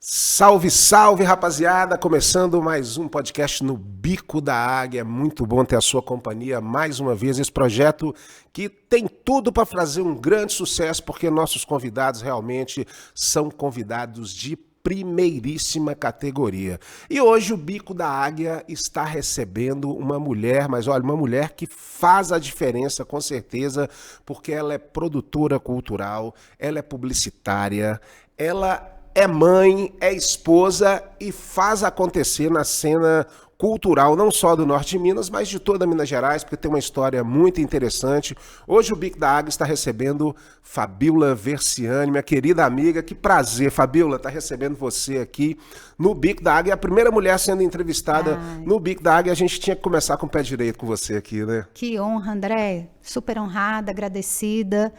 Salve, salve, rapaziada! Começando mais um podcast no Bico da Águia. É muito bom ter a sua companhia mais uma vez. Esse projeto que tem tudo para fazer um grande sucesso, porque nossos convidados realmente são convidados de primeiríssima categoria. E hoje o Bico da Águia está recebendo uma mulher, mas olha, uma mulher que faz a diferença com certeza, porque ela é produtora cultural, ela é publicitária, ela é mãe, é esposa e faz acontecer na cena cultural, não só do Norte de Minas, mas de toda Minas Gerais, porque tem uma história muito interessante. Hoje o Bico da Águia está recebendo Fabiola Versiani, minha querida amiga. Que prazer, Fabiola, estar recebendo você aqui no Bico da Águia. A primeira mulher sendo entrevistada no Bico da Águia. A gente tinha que começar com o pé direito com você aqui, né? Que honra, André. Super honrada, agradecida.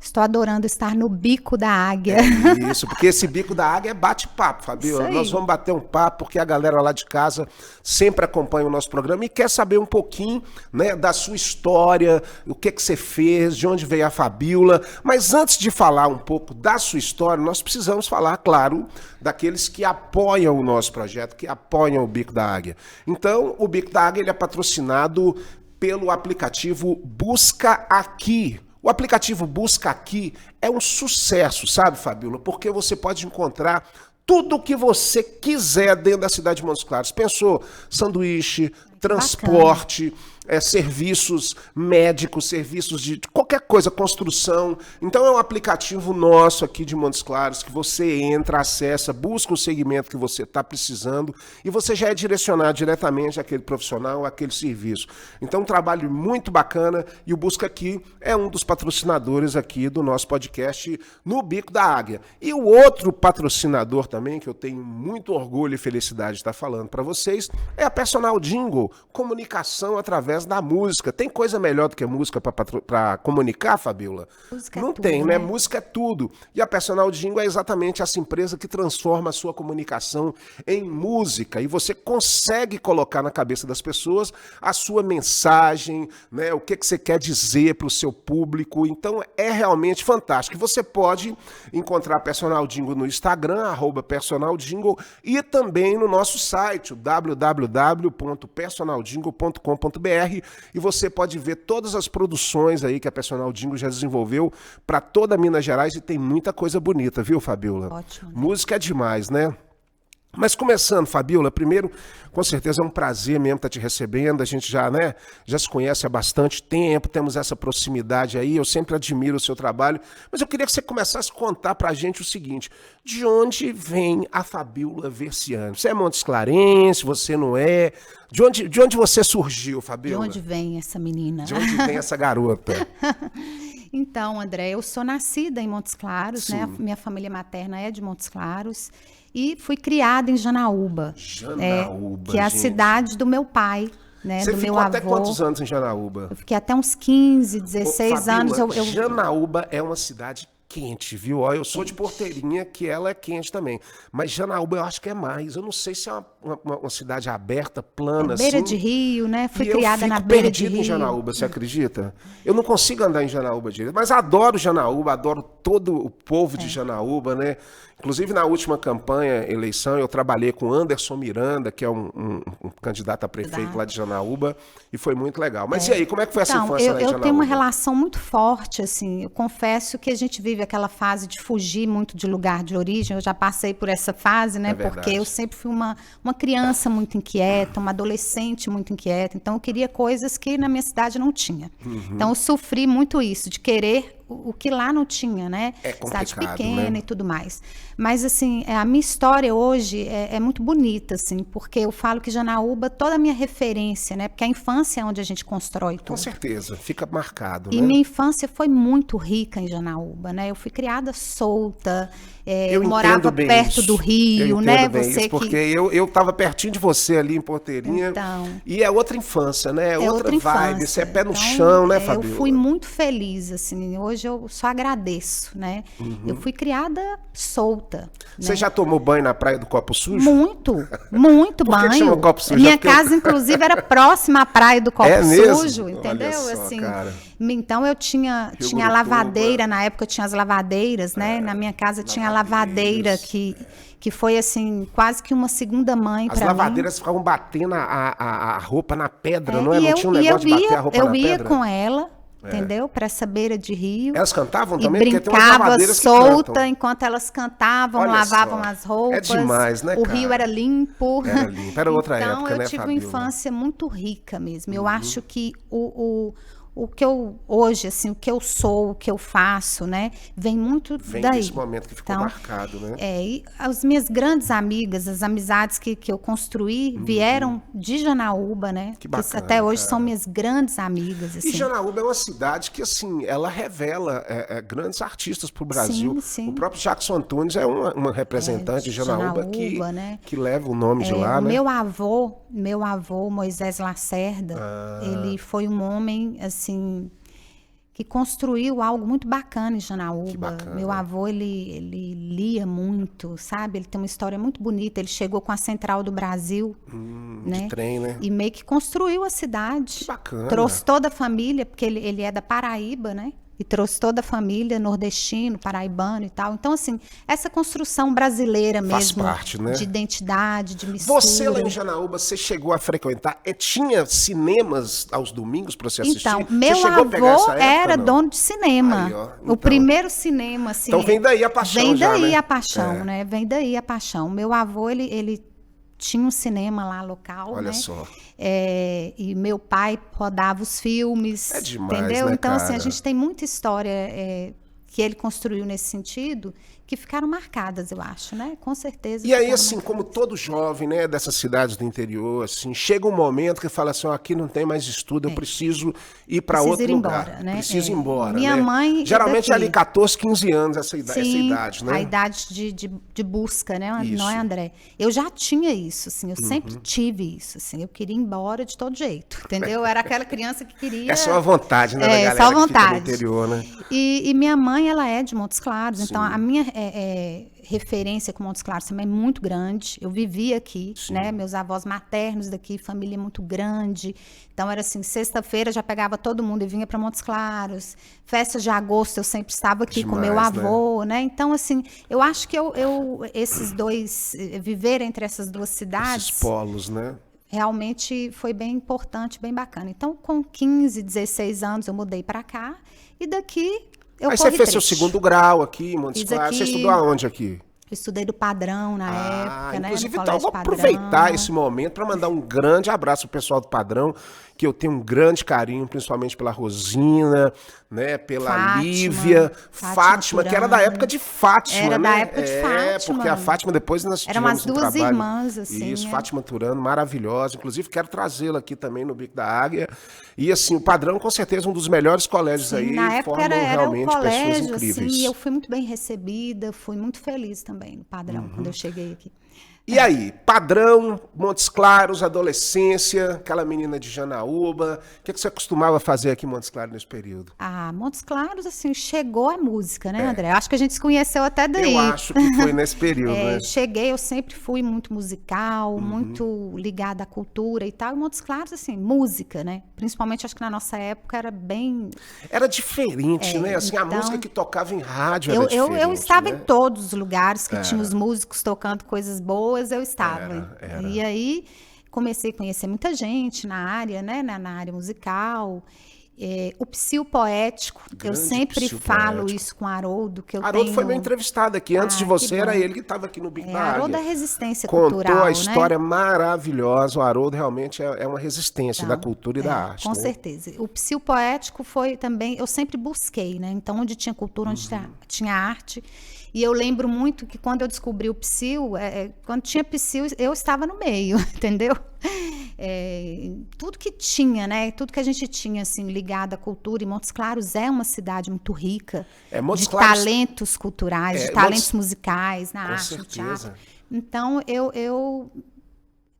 Estou adorando estar no Bico da Águia. É isso, porque esse Bico da Águia é bate-papo, Fabiola. Nós vamos bater um papo, porque a galera lá de casa sempre acompanha o nosso programa e quer saber um pouquinho, né, da sua história, o que você fez, de onde veio a Fabiola. Mas antes de falar um pouco da sua história, nós precisamos falar, claro, daqueles que apoiam o nosso projeto, que apoiam o Bico da Águia. Então, o Bico da Águia ele é patrocinado pelo aplicativo Busca Aqui. O aplicativo Busca Aqui é um sucesso, sabe, Fabiola? Porque você pode encontrar tudo o que você quiser dentro da cidade de Montes Claros. Pensou? Sanduíche, transporte, serviços médicos, serviços de qualquer coisa, construção. Então é um aplicativo nosso aqui de Montes Claros que você entra, acessa, busca o segmento que você está precisando e você já é direcionado diretamente àquele profissional, àquele serviço. Então um trabalho muito bacana e o Busca Aqui é um dos patrocinadores aqui do nosso podcast no Bico da Águia. E o outro patrocinador também, que eu tenho muito orgulho e felicidade de estar falando para vocês, é a Personal Jingle, comunicação através da música. Tem coisa melhor do que música para comunicar, Fabiola? Música não é tudo, tem, né? né? Música é tudo. E a Personal Jingle é exatamente essa empresa que transforma a sua comunicação em música. E você consegue colocar na cabeça das pessoas a sua mensagem, né? O que você quer dizer para o seu público. Então é realmente fantástico. Você pode encontrar a Personal Jingle no Instagram, @personaljingle, e também no nosso site, www.personaljingle.com.br. E você pode ver todas as produções aí que a Personal Jingle já desenvolveu para toda Minas Gerais e tem muita coisa bonita, viu, Fabiola? Ótimo. Música é demais, né? Mas começando, Fabiola, primeiro, com certeza é um prazer mesmo estar te recebendo, a gente já, né, já se conhece há bastante tempo, temos essa proximidade aí, eu sempre admiro o seu trabalho, mas eu queria que você começasse a contar pra gente o seguinte: de onde vem a Fabiola Versiani? Você é Montes Clarense, você não é? De onde você surgiu, Fabiola? De onde vem essa menina? De onde vem essa garota? Então, André, eu sou nascida em Montes Claros, Sim. né? Minha família materna é de Montes Claros e fui criada em Janaúba, Janaúba, que é a gente. cidade do meu pai, né? Você do ficou meu até avô. quantos anos em Janaúba? Eu fiquei até uns 15, 16 anos. Fabiola, Janaúba é uma cidade quente, viu? Ó, eu sou de Porteirinha, que ela é quente também. Mas Janaúba eu acho que é mais. Eu não sei se é uma cidade aberta, plana, beira assim. de rio, né? Fui E criada eu na fico beira de perdido rio. em Janaúba, você acredita? Eu não consigo andar em Janaúba direito, mas adoro Janaúba, adoro todo o povo de Janaúba, né? Inclusive, na última campanha, eleição, eu trabalhei com Anderson Miranda, que é um candidato a prefeito lá de Janaúba, e foi muito legal. Mas e aí, como é que foi essa infância lá em Janaúba? Eu tenho uma relação muito forte, assim, eu confesso que a gente vive aquela fase de fugir muito de lugar de origem, eu já passei por essa fase, né, porque eu sempre fui uma criança muito inquieta, uma adolescente muito inquieta, então eu queria coisas que na minha cidade não tinha. Então eu sofri muito isso, de querer o que lá não tinha, né? É complicado, cidade pequena, né? e tudo mais. Mas, assim, a minha história hoje é muito bonita, assim, porque eu falo que Janaúba, toda a minha referência, né? Porque a infância é onde a gente constrói tudo. Com certeza, fica marcado, E né? minha infância foi muito rica em Janaúba, né? Eu fui criada solta, eu entendo morava bem perto isso. do rio, Eu né? entendo bem isso, porque eu estava pertinho de você ali em Porteirinha. Então. E é outra infância, né? É outra vibe. infância. Você é pé no Então, chão, né, Fabiola? Eu fui muito feliz, assim. Hoje hoje eu só agradeço, né? Eu fui criada solta. Você né? já tomou banho na praia do Copo Sujo? Muito Por banho. que chama Copo Sujo? Minha casa, inclusive, era próxima à praia do Copo Sujo, mesmo? entendeu? Olha só, assim, cara. então eu tinha Gurutuba. lavadeira, na época eu tinha as lavadeiras, né? Na minha casa tinha a lavadeira que foi assim, quase que uma segunda mãe para mim. As lavadeiras ficavam batendo a roupa na pedra, não é? E Não eu, tinha um e negócio eu de ia, bater a roupa eu na ia pedra? com ela, entendeu? Para essa beira de rio. Elas cantavam E também? Porque tem umas brincava lavadeiras que solta cantam. enquanto elas cantavam, Olha lavavam só. as roupas. É demais, né, O cara? rio era limpo. Era limpo. Era outra então, época, né, eu tive uma Fabíola? infância muito rica mesmo. Eu acho que o que eu hoje, assim, o que eu sou, o que eu faço, né, vem muito Vem daí. desse momento que ficou marcado, né? E as minhas grandes amigas, as amizades que eu construí, vieram de Janaúba, né? Que bacana, até hoje cara. são minhas grandes amigas, assim. E Janaúba é uma cidade que, assim, ela revela grandes artistas para o Brasil. Sim. O próprio Jackson Antunes é uma representante de Janaúba né? que leva o nome de lá, O né? meu avô, Moisés Lacerda, ele foi um homem, assim, que construiu algo muito bacana em Janaúba. Que bacana. Meu avô, ele lia muito, sabe? Ele tem uma história muito bonita. Ele chegou com a Central do Brasil, né? De trem, né? E meio que construiu a cidade. Que bacana. Trouxe toda a família, porque ele é da Paraíba, né? E trouxe toda a família, nordestino, paraibano e tal. Então, assim, essa construção brasileira Faz mesmo, parte, né? de identidade, de mistura. Você lá em Janaúba, você chegou a frequentar? Tinha cinemas aos domingos para você assistir? Então, Você meu chegou a pegar avô essa época, era não? dono de cinema. Aí, ó, O então. primeiro cinema, assim. Então vem daí a paixão Vem já, daí né? a paixão, né? Vem daí a paixão. Meu avô, ele tinha um cinema lá local, Olha né? só. E meu pai rodava os filmes, É demais, entendeu? né, Então, assim, cara? a gente tem muita história que ele construiu nesse sentido, que ficaram marcadas, eu acho, né? Com certeza. E aí, ficaram assim, marcadas. como todo jovem, né, dessas cidades do interior, assim, chega um momento que fala assim, ó, aqui não tem mais estudo, eu preciso ir para Preciso outro ir lugar. embora, né? Preciso ir embora, Minha né? mãe é Geralmente é daqui. ali 14, 15 anos essa Sim, idade, né? a idade de busca, né? Isso. Não é, André? Eu já tinha isso, assim, eu sempre tive isso, assim, eu queria ir embora de todo jeito, entendeu? Eu era aquela criança que queria... É só a vontade, né, da galera só que fica no vontade. interior, né? E minha mãe, ela é de Montes Claros, Sim. então a minha referência com Montes Claros também é muito grande. Eu vivi aqui, né? Meus avós maternos daqui, família muito grande. Então era assim, sexta-feira já pegava todo mundo e vinha para Montes Claros. Festas de agosto eu sempre estava aqui com meu avô, né? Então assim, eu acho que esses dois viver entre essas duas cidades, Esses polos, né? realmente foi bem importante, bem bacana. Então, com 15, 16 anos, eu mudei para cá e daqui eu Aí corri você fez seu trecho. segundo grau aqui em Montes Fiz Claros. Você aqui. estudou aonde aqui? Eu estudei do Padrão na época, né? Inclusive, no então, eu vou Colégio aproveitar Padrão. esse momento para mandar um grande abraço pro pessoal do Padrão, que eu tenho um grande carinho, principalmente pela Rosina, né? Pela Fátima, Lívia, Fátima, que era da Turano. época de Fátima, Era né? da época de Fátima. Porque a Fátima, depois nós Eram tivemos as um duas trabalho. irmãs, assim, Isso, né? Fátima Turano, maravilhosa. Inclusive, quero trazê-la aqui também no Bico da Águia. E, assim, o Padrão, com certeza, um dos melhores colégios aí. Na época formam era o realmente pessoas colégio, incríveis. assim, e eu fui muito bem recebida, fui muito feliz também no Padrão, quando eu cheguei aqui. E aí, Padrão, Montes Claros, adolescência, aquela menina de Janaúba. O que você costumava fazer aqui em Montes Claros nesse período? Montes Claros, assim, chegou a música, né, André? Eu acho que a gente se conheceu até daí. Eu acho que foi nesse período, né? Cheguei, eu sempre fui muito musical, muito ligada à cultura e tal. E Montes Claros, assim, música, né? Principalmente, acho que na nossa época era bem... Era diferente, né? Assim, a então, música que tocava em rádio era diferente, eu estava né? em todos os lugares que tinha os músicos tocando coisas boas, eu estava. Era. E aí comecei a conhecer muita gente na área, né? Na área musical. O psil poético, eu Grande sempre psil falo poético. isso com o Haroldo, que eu Haroldo tenho... foi meu entrevistado aqui. Antes de você, que era bom. ele que estava aqui no Bico da Águia. Haroldo é resistência Contou cultural, a história né? maravilhosa. O Haroldo realmente é uma resistência da cultura e da arte. Com né? certeza. O psil poético foi também, eu sempre busquei, né? Então, onde tinha cultura, onde tinha arte. E eu lembro muito que quando eu descobri o psil, quando tinha psil, eu estava no meio, entendeu? Tudo que tinha, né? Tudo que a gente tinha, assim, ligado à cultura. E Montes Claros é uma cidade muito rica Montes de Claros- talentos culturais, de talentos musicais, na arte, no teatro. Então, eu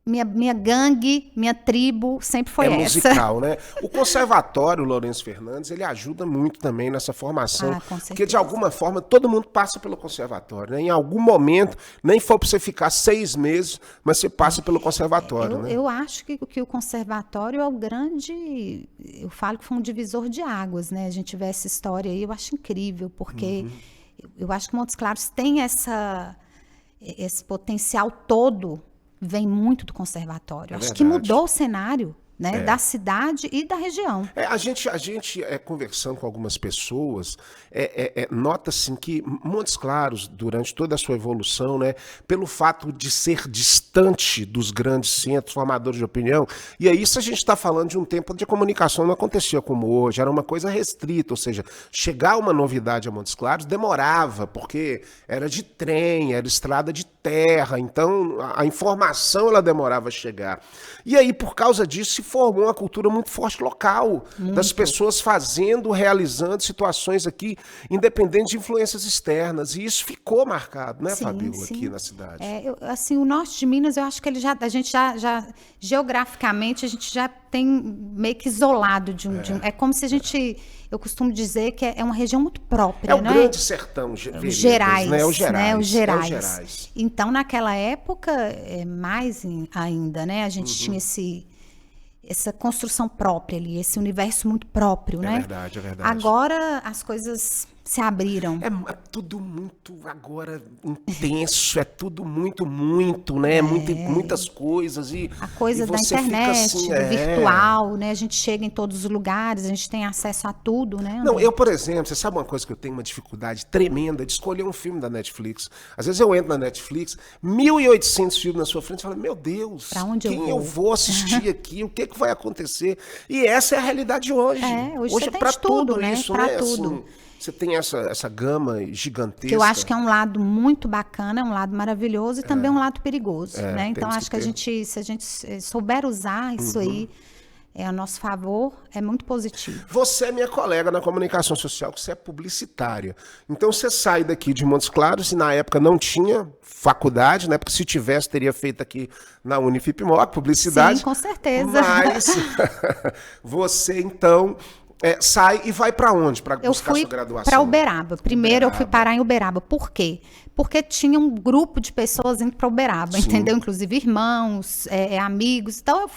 minha gangue, minha tribo sempre foi essa. Musical, né? O Conservatório Lourenço Fernandes, ele ajuda muito também nessa formação, porque de alguma forma todo mundo passa pelo conservatório, né? Em algum momento, nem for para você ficar 6 meses, mas você passa pelo conservatório, né? Eu acho que o conservatório é o grande, eu falo que foi um divisor de águas, né? A gente vê essa história aí, eu acho incrível, porque eu acho que Montes Claros tem esse potencial todo, vem muito do conservatório. Acho que mudou o cenário, né, da cidade e da região. A gente conversando com algumas pessoas, nota assim que Montes Claros, durante toda a sua evolução, né, pelo fato de ser distante dos grandes centros formadores de opinião, e aí isso a gente está falando de um tempo onde a comunicação não acontecia como hoje, era uma coisa restrita, ou seja, chegar uma novidade a Montes Claros demorava, porque era de trem, era estrada de terra, então a informação ela demorava a chegar. E aí, por causa disso, se formou uma cultura muito forte local, das pessoas fazendo, realizando situações aqui, independente de influências externas. E isso ficou marcado, né, Fabíola, aqui na cidade. Assim, o norte de Minas, eu acho que a gente já geograficamente, a gente já tem meio que isolado de um... É como se a gente... Eu costumo dizer que é uma região muito própria, é o grande sertão Gerais, né? Os Gerais. Então, naquela época, mais ainda, né? A gente tinha essa construção própria ali, esse universo muito próprio, né? É verdade. Agora as coisas se abriram. É tudo muito agora intenso, é tudo muito, né? Muitas coisas. A coisa da internet, assim, do virtual, né? A gente chega em todos os lugares, a gente tem acesso a tudo, né? Não, eu, por exemplo, você sabe uma coisa que eu tenho uma dificuldade tremenda de escolher um filme da Netflix. Às vezes eu entro na Netflix, 1.800 filmes na sua frente, e falo, meu Deus, quem eu vou assistir aqui? O que vai acontecer? E essa é a realidade hoje. Hoje é para tudo, né? Isso, pra né? tudo. Assim, você tem essa gama gigantesca. Que eu acho que é um lado muito bacana, é um lado maravilhoso e também um lado perigoso, né? Então, acho que se a gente souber usar isso aí a nosso favor, é muito positivo. Você é minha colega na comunicação social, que você é publicitária. Então, você sai daqui de Montes Claros e na época não tinha faculdade, né? Porque se tivesse, teria feito aqui na Unifipmoc, publicidade. Sim, com certeza. Mas você, então... sai e vai para onde para buscar sua graduação? Para Uberaba. Primeiro eu fui parar em Uberaba. Por quê? Porque tinha um grupo de pessoas indo para Uberaba, entendeu? Inclusive irmãos, amigos. Então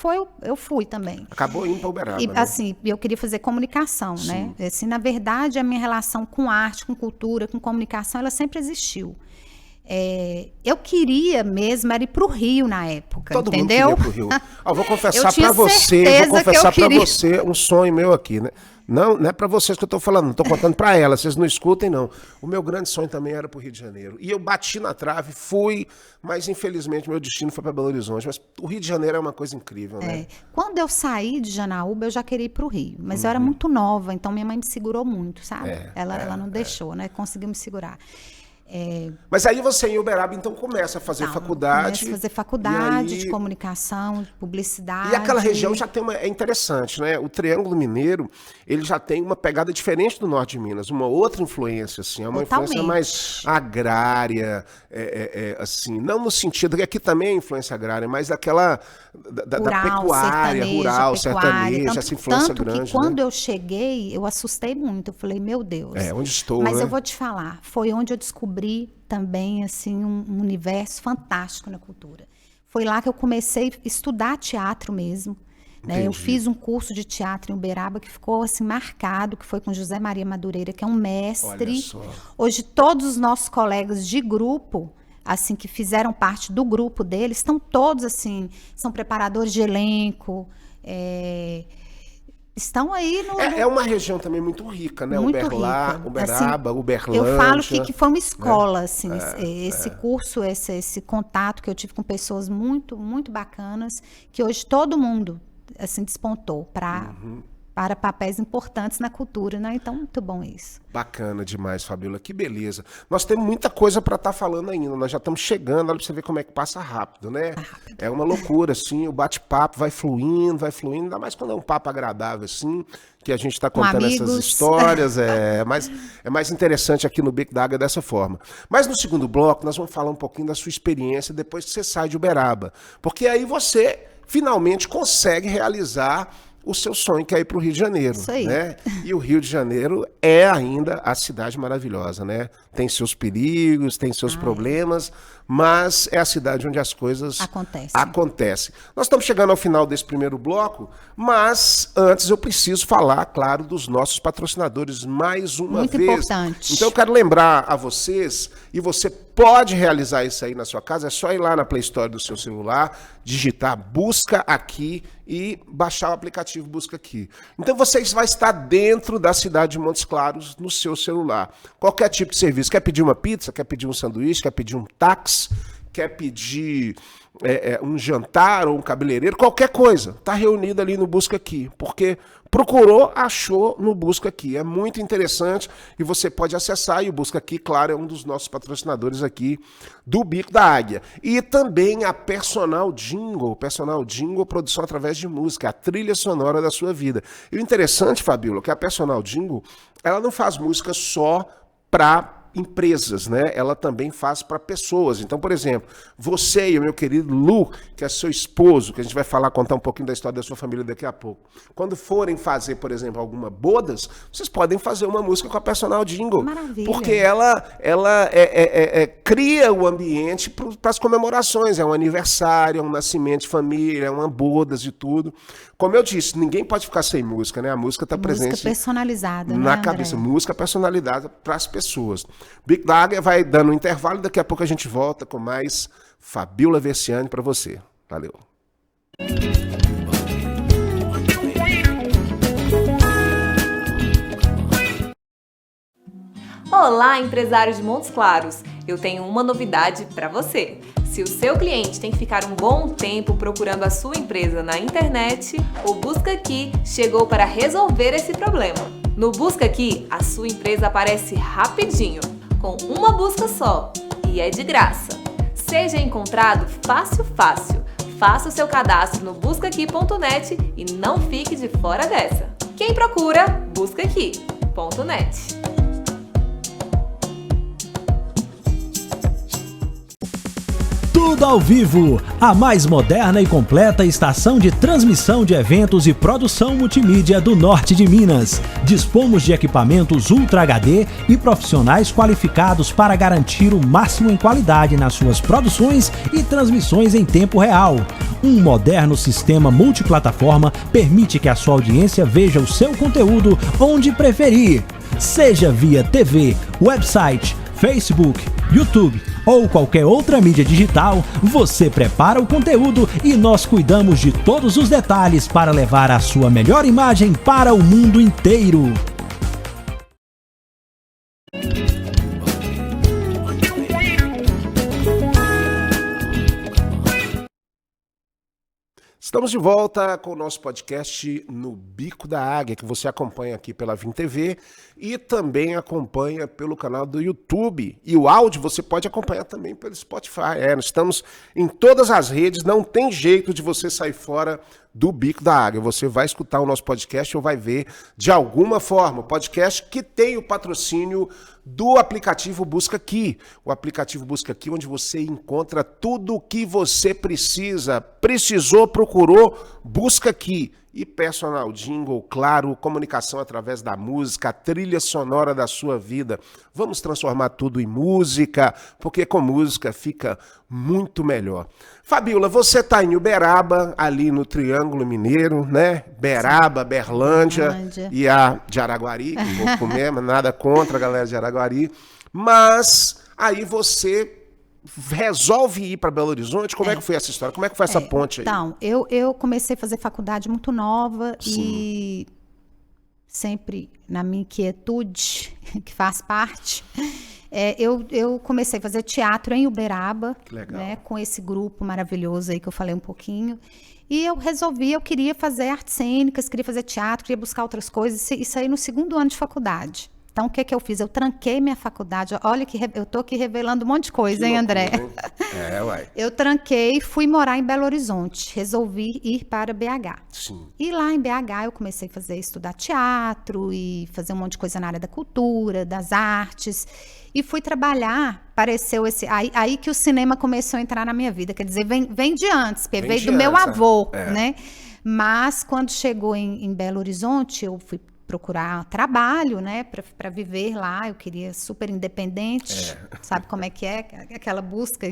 eu fui também. Acabou indo para Uberaba. E, assim, eu queria fazer comunicação, né? Assim, na verdade, a minha relação com arte, com cultura, com comunicação, ela sempre existiu. Eu queria mesmo era ir para o Rio na época, Todo entendeu? Mundo queria pro Rio. Vou confessar para você um sonho meu aqui, né? Não é para vocês que eu estou falando, não estou contando para elas, vocês não escutem, não. O meu grande sonho também era para o Rio de Janeiro. E eu bati na trave, fui, mas infelizmente meu destino foi para Belo Horizonte. Mas o Rio de Janeiro é uma coisa incrível, né? Quando eu saí de Janaúba, eu já queria ir para o Rio, mas eu era muito nova, então minha mãe me segurou muito, sabe? Ela não deixou, né? Conseguiu me segurar. Mas aí você em Uberaba então começa a fazer faculdade. Começa a fazer faculdade de comunicação, de publicidade. E aquela região já tem é interessante, né? O Triângulo Mineiro, ele já tem uma pegada diferente do norte de Minas, uma outra influência, assim, é uma influência mais agrária, assim, não no sentido que aqui também é influência agrária, mas daquela da pecuária, rural, sertaneja, essa influência grande. Tanto que quando eu cheguei, eu assustei muito, eu falei, meu Deus. Onde estou, Mas né? eu vou te falar, foi onde eu descobri também assim um universo fantástico na cultura. Foi lá que eu comecei a estudar teatro mesmo, né? Eu fiz um curso de teatro em Uberaba que ficou assim marcado, que foi com José Maria Madureira, que é um mestre. Olha só. Hoje todos os nossos colegas de grupo, assim, que fizeram parte do grupo dele, estão todos assim, são preparadores de elenco, estão aí no... É uma região também muito rica, né? Muito Uberaba, assim, Uberlândia. Eu falo que foi uma escola, assim, esse curso, esse contato que eu tive com pessoas muito, muito bacanas, que hoje todo mundo, assim, despontou para para papéis importantes na cultura, né? Então, muito bom isso. Bacana demais, Fabíola, que beleza. Nós temos muita coisa para estar falando ainda, nós já estamos chegando, olha para você ver como é que passa rápido, né? É uma loucura, assim, o bate-papo vai fluindo, ainda mais quando é um papo agradável, assim, que a gente está contando essas histórias, é mais interessante aqui no Bico da Águia dessa forma. Mas no segundo bloco, nós vamos falar um pouquinho da sua experiência depois que você sai de Uberaba, porque aí você finalmente consegue realizar o seu sonho, que é ir para o Rio de Janeiro. Isso aí. Né? E o Rio de Janeiro é ainda a cidade maravilhosa, né? Tem seus perigos, tem seus problemas, mas é a cidade onde as coisas acontecem. Nós estamos chegando ao final desse primeiro bloco, mas antes eu preciso falar, claro, dos nossos patrocinadores mais uma vez. Muito importante. Então eu quero lembrar a vocês, e você pode realizar isso aí na sua casa, é só ir lá na Play Store do seu celular, digitar Busca Aqui e baixar o aplicativo Busca Aqui. Então você vai estar dentro da cidade de Montes Claros no seu celular. Qualquer tipo de serviço. Quer pedir uma pizza, quer pedir um sanduíche, quer pedir um táxi, quer pedir um jantar ou um cabeleireiro, qualquer coisa, está reunido ali no Busca Aqui, porque procurou, achou no Busca Aqui. É muito interessante e você pode acessar, e o Busca Aqui, claro, é um dos nossos patrocinadores aqui do Bico da Águia. E também a Personal Jingle, produção através de música, a trilha sonora da sua vida. E o interessante, Fabíola, que a Personal Jingle, ela não faz música só para empresas, né? Ela também faz para pessoas. Então, por exemplo, você e o meu querido Lu, que é seu esposo, que a gente vai contar um pouquinho da história da sua família daqui a pouco. Quando forem fazer, por exemplo, alguma bodas, vocês podem fazer uma música com a Personal Jingle. Maravilha. Porque ela cria o ambiente para as comemorações. É um aniversário, é um nascimento de família, é uma bodas e tudo. Como eu disse, ninguém pode ficar sem música, né? A música está presente. Música personalizada, na cabeça. Música personalizada para as pessoas. Bico da Águia vai dando um intervalo, daqui a pouco a gente volta com mais Fabíola Versiani para você. Valeu. Olá, empresários de Montes Claros! Eu tenho uma novidade para você. Se o seu cliente tem que ficar um bom tempo procurando a sua empresa na internet, o Busca Aqui chegou para resolver esse problema. No Busca Aqui, a sua empresa aparece rapidinho, com uma busca só, e é de graça. Seja encontrado fácil. Faça o seu cadastro no buscaqui.net e não fique de fora dessa. Quem procura, buscaqui.net. Tudo ao vivo, a mais moderna e completa estação de transmissão de eventos e produção multimídia do norte de Minas. Dispomos de equipamentos Ultra HD e profissionais qualificados para garantir o máximo em qualidade nas suas produções e transmissões em tempo real. Um moderno sistema multiplataforma permite que a sua audiência veja o seu conteúdo onde preferir, seja via TV, website, Facebook, YouTube ou qualquer outra mídia digital. Você prepara o conteúdo e nós cuidamos de todos os detalhes para levar a sua melhor imagem para o mundo inteiro. Estamos de volta com o nosso podcast no Bico da Águia, que você acompanha aqui pela Vim TV e também acompanha pelo canal do YouTube. E o áudio você pode acompanhar também pelo Spotify. Nós estamos em todas as redes, não tem jeito de você sair fora do Bico da Águia. Você vai escutar o nosso podcast ou vai ver de alguma forma o podcast que tem o patrocínio do aplicativo Busca Aqui. O aplicativo Busca Aqui, onde você encontra tudo o que você precisa. Precisou, procurou, Busca Aqui. E Personal Jingle, claro, comunicação através da música, a trilha sonora da sua vida. Vamos transformar tudo em música, porque com música fica muito melhor. Fabíola, você está em Uberaba, ali no Triângulo Mineiro, né? Beraba, Berlândia e a de Araguari, que vou comer, mas nada contra a galera de Araguari. Mas aí você resolve ir para Belo Horizonte. Como é que foi essa história? Como é que foi essa ponte aí? Então, eu comecei a fazer faculdade muito nova. Sim. E sempre na minha inquietude, que faz parte, Eu comecei a fazer teatro em Uberaba, que legal. Né, com esse grupo maravilhoso aí que eu falei um pouquinho. E eu queria fazer artes cênicas, queria fazer teatro, queria buscar outras coisas. Isso aí no 2º ano de faculdade. Então, o que eu fiz? Eu tranquei minha faculdade. Olha que eu tô aqui revelando um monte de coisa, hein, André? Uai. Eu tranquei e fui morar em Belo Horizonte. Resolvi ir para BH. Sim. E lá em BH eu comecei a estudar teatro e fazer um monte de coisa na área da cultura, das artes. E fui trabalhar, pareceu aí que o cinema começou a entrar na minha vida. Quer dizer, vem de antes, porque veio do meu avô, né? Mas quando chegou em Belo Horizonte, eu fui procurar trabalho, né, para viver lá. Eu queria super independente, sabe como é que é aquela busca.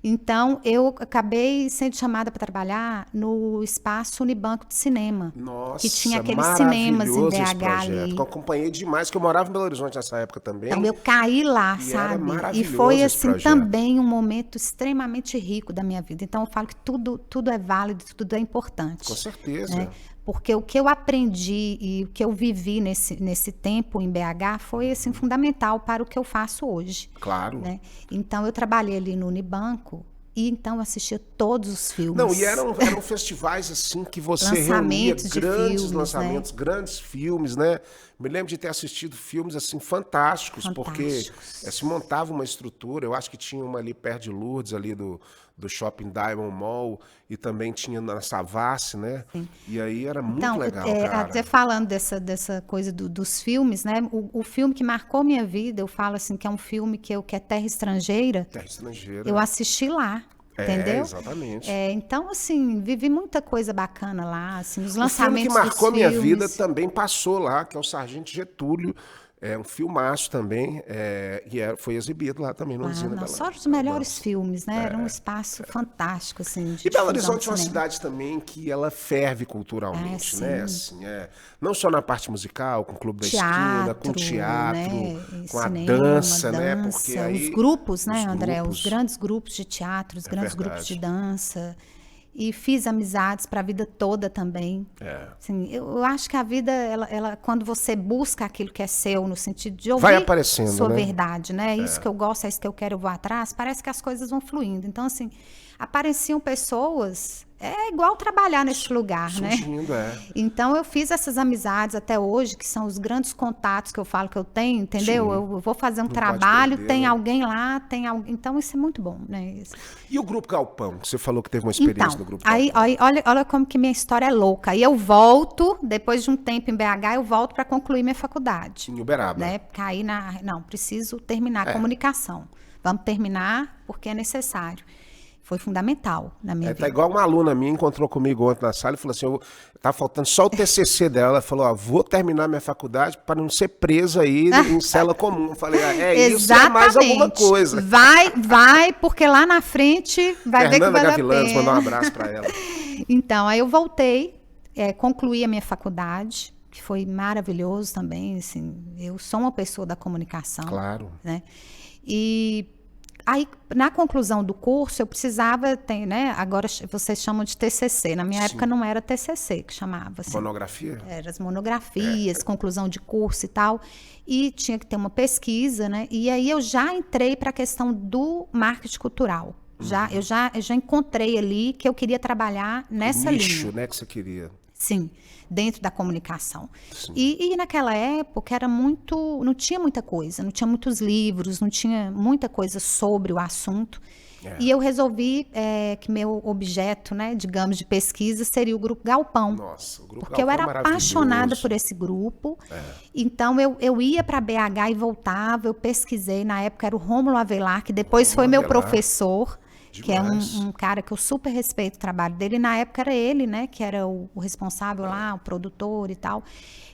Então, eu acabei sendo chamada para trabalhar no Espaço Unibanco de Cinema. Nossa, que tinha aqueles cinemas em BH ali. Eu acompanhei demais, que eu morava em Belo Horizonte nessa época também. Então, eu caí lá, e sabe? Era maravilhoso. E foi, assim, também um momento extremamente rico da minha vida. Então, eu falo que tudo é válido, tudo é importante. Com certeza. Né? Porque o que eu aprendi e o que eu vivi nesse tempo em BH foi, assim, fundamental para o que eu faço hoje. Claro. Né? Então, eu trabalhei ali no Unibanco e, então, assistia todos os filmes. Não, e eram festivais, assim, que você reunia grandes filmes, lançamentos, né? Grandes filmes, né? Me lembro de ter assistido filmes, assim, fantásticos. Porque se montava uma estrutura. Eu acho que tinha uma ali perto de Lourdes, ali do Shopping Diamond Mall, e também tinha na Savassi, né? Sim. E aí era muito legal, cara. Até falando dessa coisa dos filmes, né? O filme que marcou minha vida, eu falo assim, que é um filme que é Terra Estrangeira. Terra Estrangeira. Eu assisti lá. Entendeu? Exatamente. Então, assim, vivi muita coisa bacana lá, assim, os lançamentos. O filme que marcou minha vida também passou lá, que é o Sargento Getúlio. É um filmaço também, foi exibido lá também no Usina Bela. Só os melhores filmes, né? Era um espaço fantástico, assim, de E Belo Horizonte é uma cidade também que ela ferve culturalmente, né? Assim, não só na parte musical, com o Clube da Esquina, com o teatro, né? Com cinema, a dança, né? Porque aí, os grupos, né, André? Os grandes grupos de teatro, os grandes grupos de dança. E fiz amizades para a vida toda também. Assim, eu acho que a vida, ela, quando você busca aquilo que é seu, no sentido de ouvir sua verdade, né? Isso que eu gosto, é isso que eu quero, eu vou atrás, parece que as coisas vão fluindo. Então, assim, apareciam pessoas, igual trabalhar nesse lugar, surgindo, né? Então, eu fiz essas amizades até hoje, que são os grandes contatos que eu falo que eu tenho, entendeu? Sim. Eu vou fazer um trabalho, perder, tem alguém lá, tem alguém. Então, isso é muito bom, né? E o Grupo Galpão? Você falou que teve uma experiência no Grupo Galpão. Olha como que minha história é louca. Aí eu volto, depois de um tempo em BH, eu volto para concluir minha faculdade. Em Uberaba. Né? Caí não, preciso terminar a comunicação. Vamos terminar porque é necessário. Foi fundamental na minha vida. Tá igual uma aluna minha encontrou comigo ontem na sala e falou assim, tá faltando só o TCC dela. Ela falou, vou terminar minha faculdade para não ser presa aí em cela comum. Eu falei, isso é mais alguma coisa. Vai, porque lá na frente vai ver que vale a pena. Gavilanes, mandar um abraço para ela. Então, aí eu voltei, concluí a minha faculdade, que foi maravilhoso também, assim, eu sou uma pessoa da comunicação. Claro. Né? E aí, na conclusão do curso, eu precisava, né? Agora vocês chamam de TCC. Na minha época não era TCC que chamava. Assim. Monografia? Eram as monografias, conclusão de curso e tal. E tinha que ter uma pesquisa, né? E aí eu já entrei para a questão do marketing cultural. Eu já encontrei ali que eu queria trabalhar nessa linha. Nicho, né, que você queria. Sim, dentro da comunicação. E naquela época não tinha muita coisa, não tinha muitos livros, não tinha muita coisa sobre o assunto. E eu resolvi que meu objeto, né, digamos, de pesquisa seria o Grupo Galpão. Nossa, o Grupo porque Galpão eu era apaixonada por esse grupo. Então eu ia para BH e voltava, eu pesquisei. Na época era o Rômulo Avelar, que depois foi meu professor. Que é um cara que eu super respeito o trabalho dele. E na época era ele, né? Que era o responsável lá, o produtor e tal.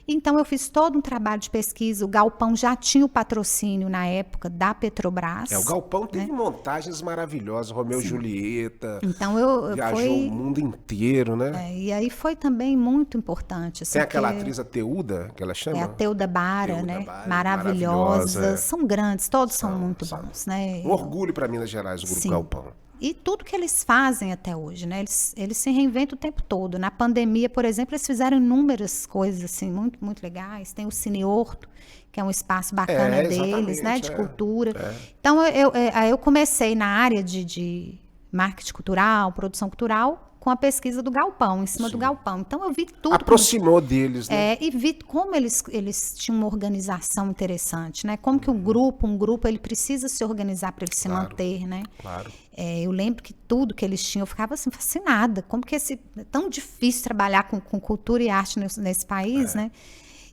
Então, eu fiz todo um trabalho de pesquisa. O Galpão já tinha o patrocínio, na época, da Petrobras. O Galpão teve montagens maravilhosas. Romeu e Julieta. Então, viajou o mundo inteiro, né? E aí foi também muito importante. Assim, tem aquela atriz, a Teuda, que ela chama? É a Teuda Bara, né? Maravilhosa. São grandes, todos são muito bons, né? Um orgulho para Minas Gerais, o Grupo Galpão. E tudo que eles fazem até hoje, né? Eles se reinventam o tempo todo. Na pandemia, por exemplo, eles fizeram inúmeras coisas assim, muito, muito legais. Tem o Cine Horto, que é um espaço bacana deles, né? De cultura. Então, eu comecei na área de marketing cultural, produção cultural, com a pesquisa do Galpão, em cima do Galpão. Então, eu vi tudo. Aproximou deles, né? E vi como eles tinham uma organização interessante, né? Como que um grupo, ele precisa se organizar para ele se manter, né? Claro. Eu lembro que tudo que eles tinham, eu ficava assim, fascinada. Como que é tão difícil trabalhar com cultura e arte nesse país, né?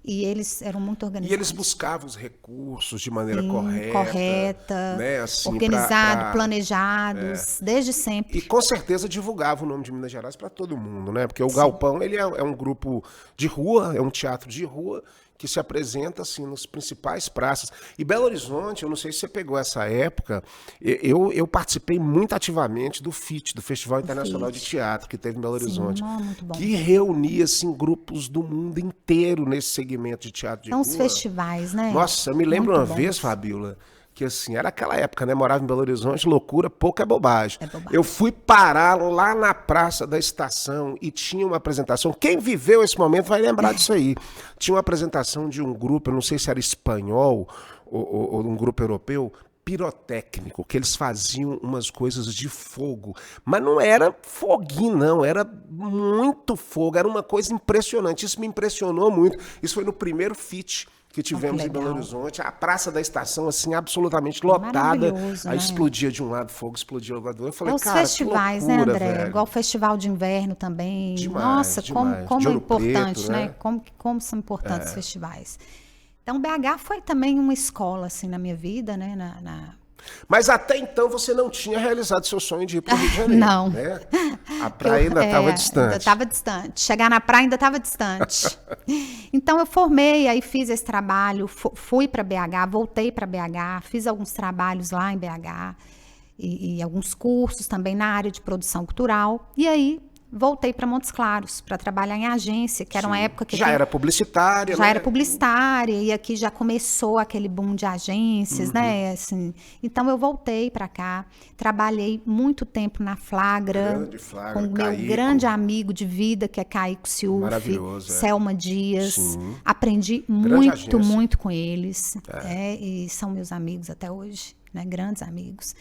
E eles eram muito organizados. E eles buscavam os recursos de maneira correta, né? Assim, organizado, planejados, desde sempre. E com certeza divulgavam o nome de Minas Gerais para todo mundo, né? Porque o Galpão, ele é um grupo de rua, é um teatro de rua que se apresenta assim nos principais praças. E Belo Horizonte, eu não sei se você pegou essa época, eu participei muito ativamente do FIT, do Festival Internacional de Teatro, que teve em Belo Horizonte, muito bom. que reunia assim, grupos do mundo inteiro nesse segmento de teatro de rua. São os festivais, né? Nossa, eu me lembro uma vez, Fabíola, que assim, era aquela época, né? Morava em Belo Horizonte, loucura, pouco é bobagem. Eu fui parar lá na Praça da Estação e tinha uma apresentação. Quem viveu esse momento vai lembrar disso aí. Tinha uma apresentação de um grupo, eu não sei se era espanhol ou um grupo europeu, pirotécnico, que eles faziam umas coisas de fogo. Mas não era foguinho, não. Era muito fogo. Era uma coisa impressionante. Isso me impressionou muito. Isso foi no primeiro FIT que tivemos em Belo Horizonte, a Praça da Estação, assim, absolutamente lotada. Aí explodia de um lado fogo, explodia do outro. Eu falei, os cara, festivais, que loucura, né, André? velho. Igual o Festival de Inverno também. Demais, nossa, demais. como De é Ouro importante, Preto, né? Como são importantes os festivais. Então, BH foi também uma escola, assim, na minha vida, né? Mas até então você não tinha realizado seu sonho de ir para o Rio de Janeiro. Não. Né? A praia ainda estava distante. Ainda estava distante. Chegar na praia ainda estava distante. Então eu formei, aí fiz esse trabalho, fui para BH, voltei para BH, fiz alguns trabalhos lá em BH e alguns cursos também na área de produção cultural. E aí voltei para Montes Claros para trabalhar em agência, que era uma época que já era publicitária, já era publicitária, e aqui já começou aquele boom de agências, né? Assim, então eu voltei para cá, trabalhei muito tempo na Flagra, com o meu grande amigo de vida, que é Caico Ciufi, Selma Dias. Aprendi muito com eles, e são meus amigos até hoje, né? Grandes amigos.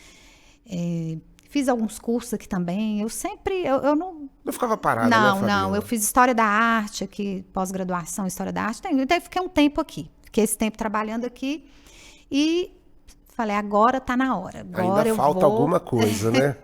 Fiz alguns cursos aqui também. Eu sempre... Eu não ficava parada, Não. Eu fiz História da Arte aqui, pós-graduação em História da Arte. Então, eu fiquei um tempo aqui. Fiquei esse tempo trabalhando aqui. E falei, agora tá na hora. Agora ainda falta alguma coisa, né?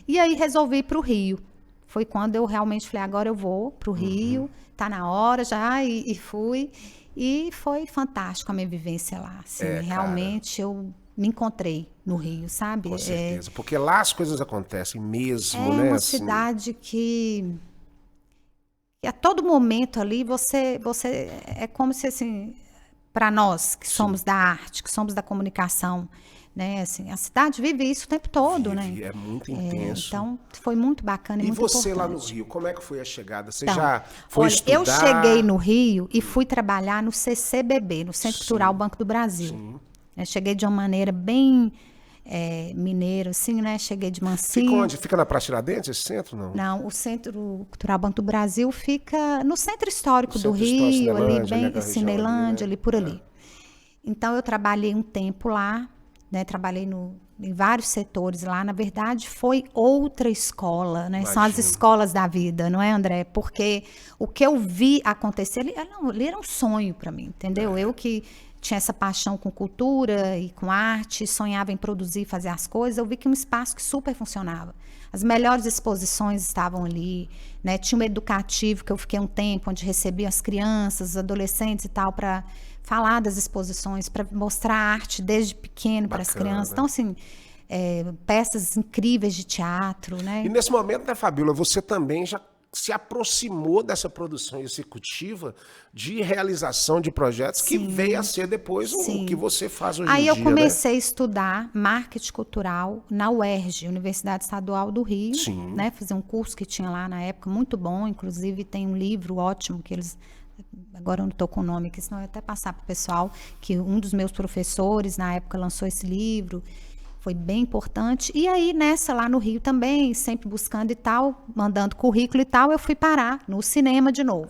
E aí, resolvi ir para o Rio. Foi quando eu realmente falei, agora eu vou para o Rio. Tá na hora já. E fui. E foi fantástico a minha vivência lá. Assim, realmente, eu me encontrei no Rio, sabe? Com certeza, porque lá as coisas acontecem mesmo, né? É uma cidade que a todo momento ali você é como se, assim, para nós que somos da arte, que somos da comunicação, né? Assim, a cidade vive isso o tempo todo, né? É muito intenso. Então, foi muito bacana e muito importante. E você lá no Rio, como é que foi a chegada? Você já foi estudar? Eu cheguei no Rio e fui trabalhar no CCBB, no Centro Cultural Banco do Brasil. Eu cheguei de uma maneira bem mineira, assim, né? Cheguei de mansinho. Fica onde? Fica na Praça Tiradentes, esse centro, não? Não, o Centro Cultural Banco do Brasil fica no Centro Histórico do Rio, ali bem, Cinelândia, ali por ali. Então, eu trabalhei um tempo lá, né? Trabalhei em vários setores lá. Na verdade, foi outra escola, né? São as escolas da vida, não é, André? Porque o que eu vi acontecer, ali era um sonho para mim, entendeu? Eu que tinha essa paixão com cultura e com arte, sonhava em produzir, fazer as coisas, eu vi que um espaço que super funcionava. As melhores exposições estavam ali, né? Tinha um educativo que eu fiquei um tempo, onde recebia as crianças, os adolescentes e tal, para falar das exposições, para mostrar arte desde pequeno para as crianças. Então, assim, peças incríveis de teatro, né? E nesse momento, né, Fabíola, você também já se aproximou dessa produção executiva de realização de projetos que veio a ser depois o que você faz hoje em dia. Aí eu comecei a estudar marketing cultural na UERJ, Universidade Estadual do Rio, né? Fazer um curso que tinha lá na época, muito bom, inclusive tem um livro ótimo que eles... Agora eu não estou com o nome aqui, senão eu ia até passar para o pessoal, que um dos meus professores na época lançou esse livro. Foi bem importante. E aí, nessa lá no Rio também, sempre buscando e tal, mandando currículo e tal, eu fui parar no cinema de novo.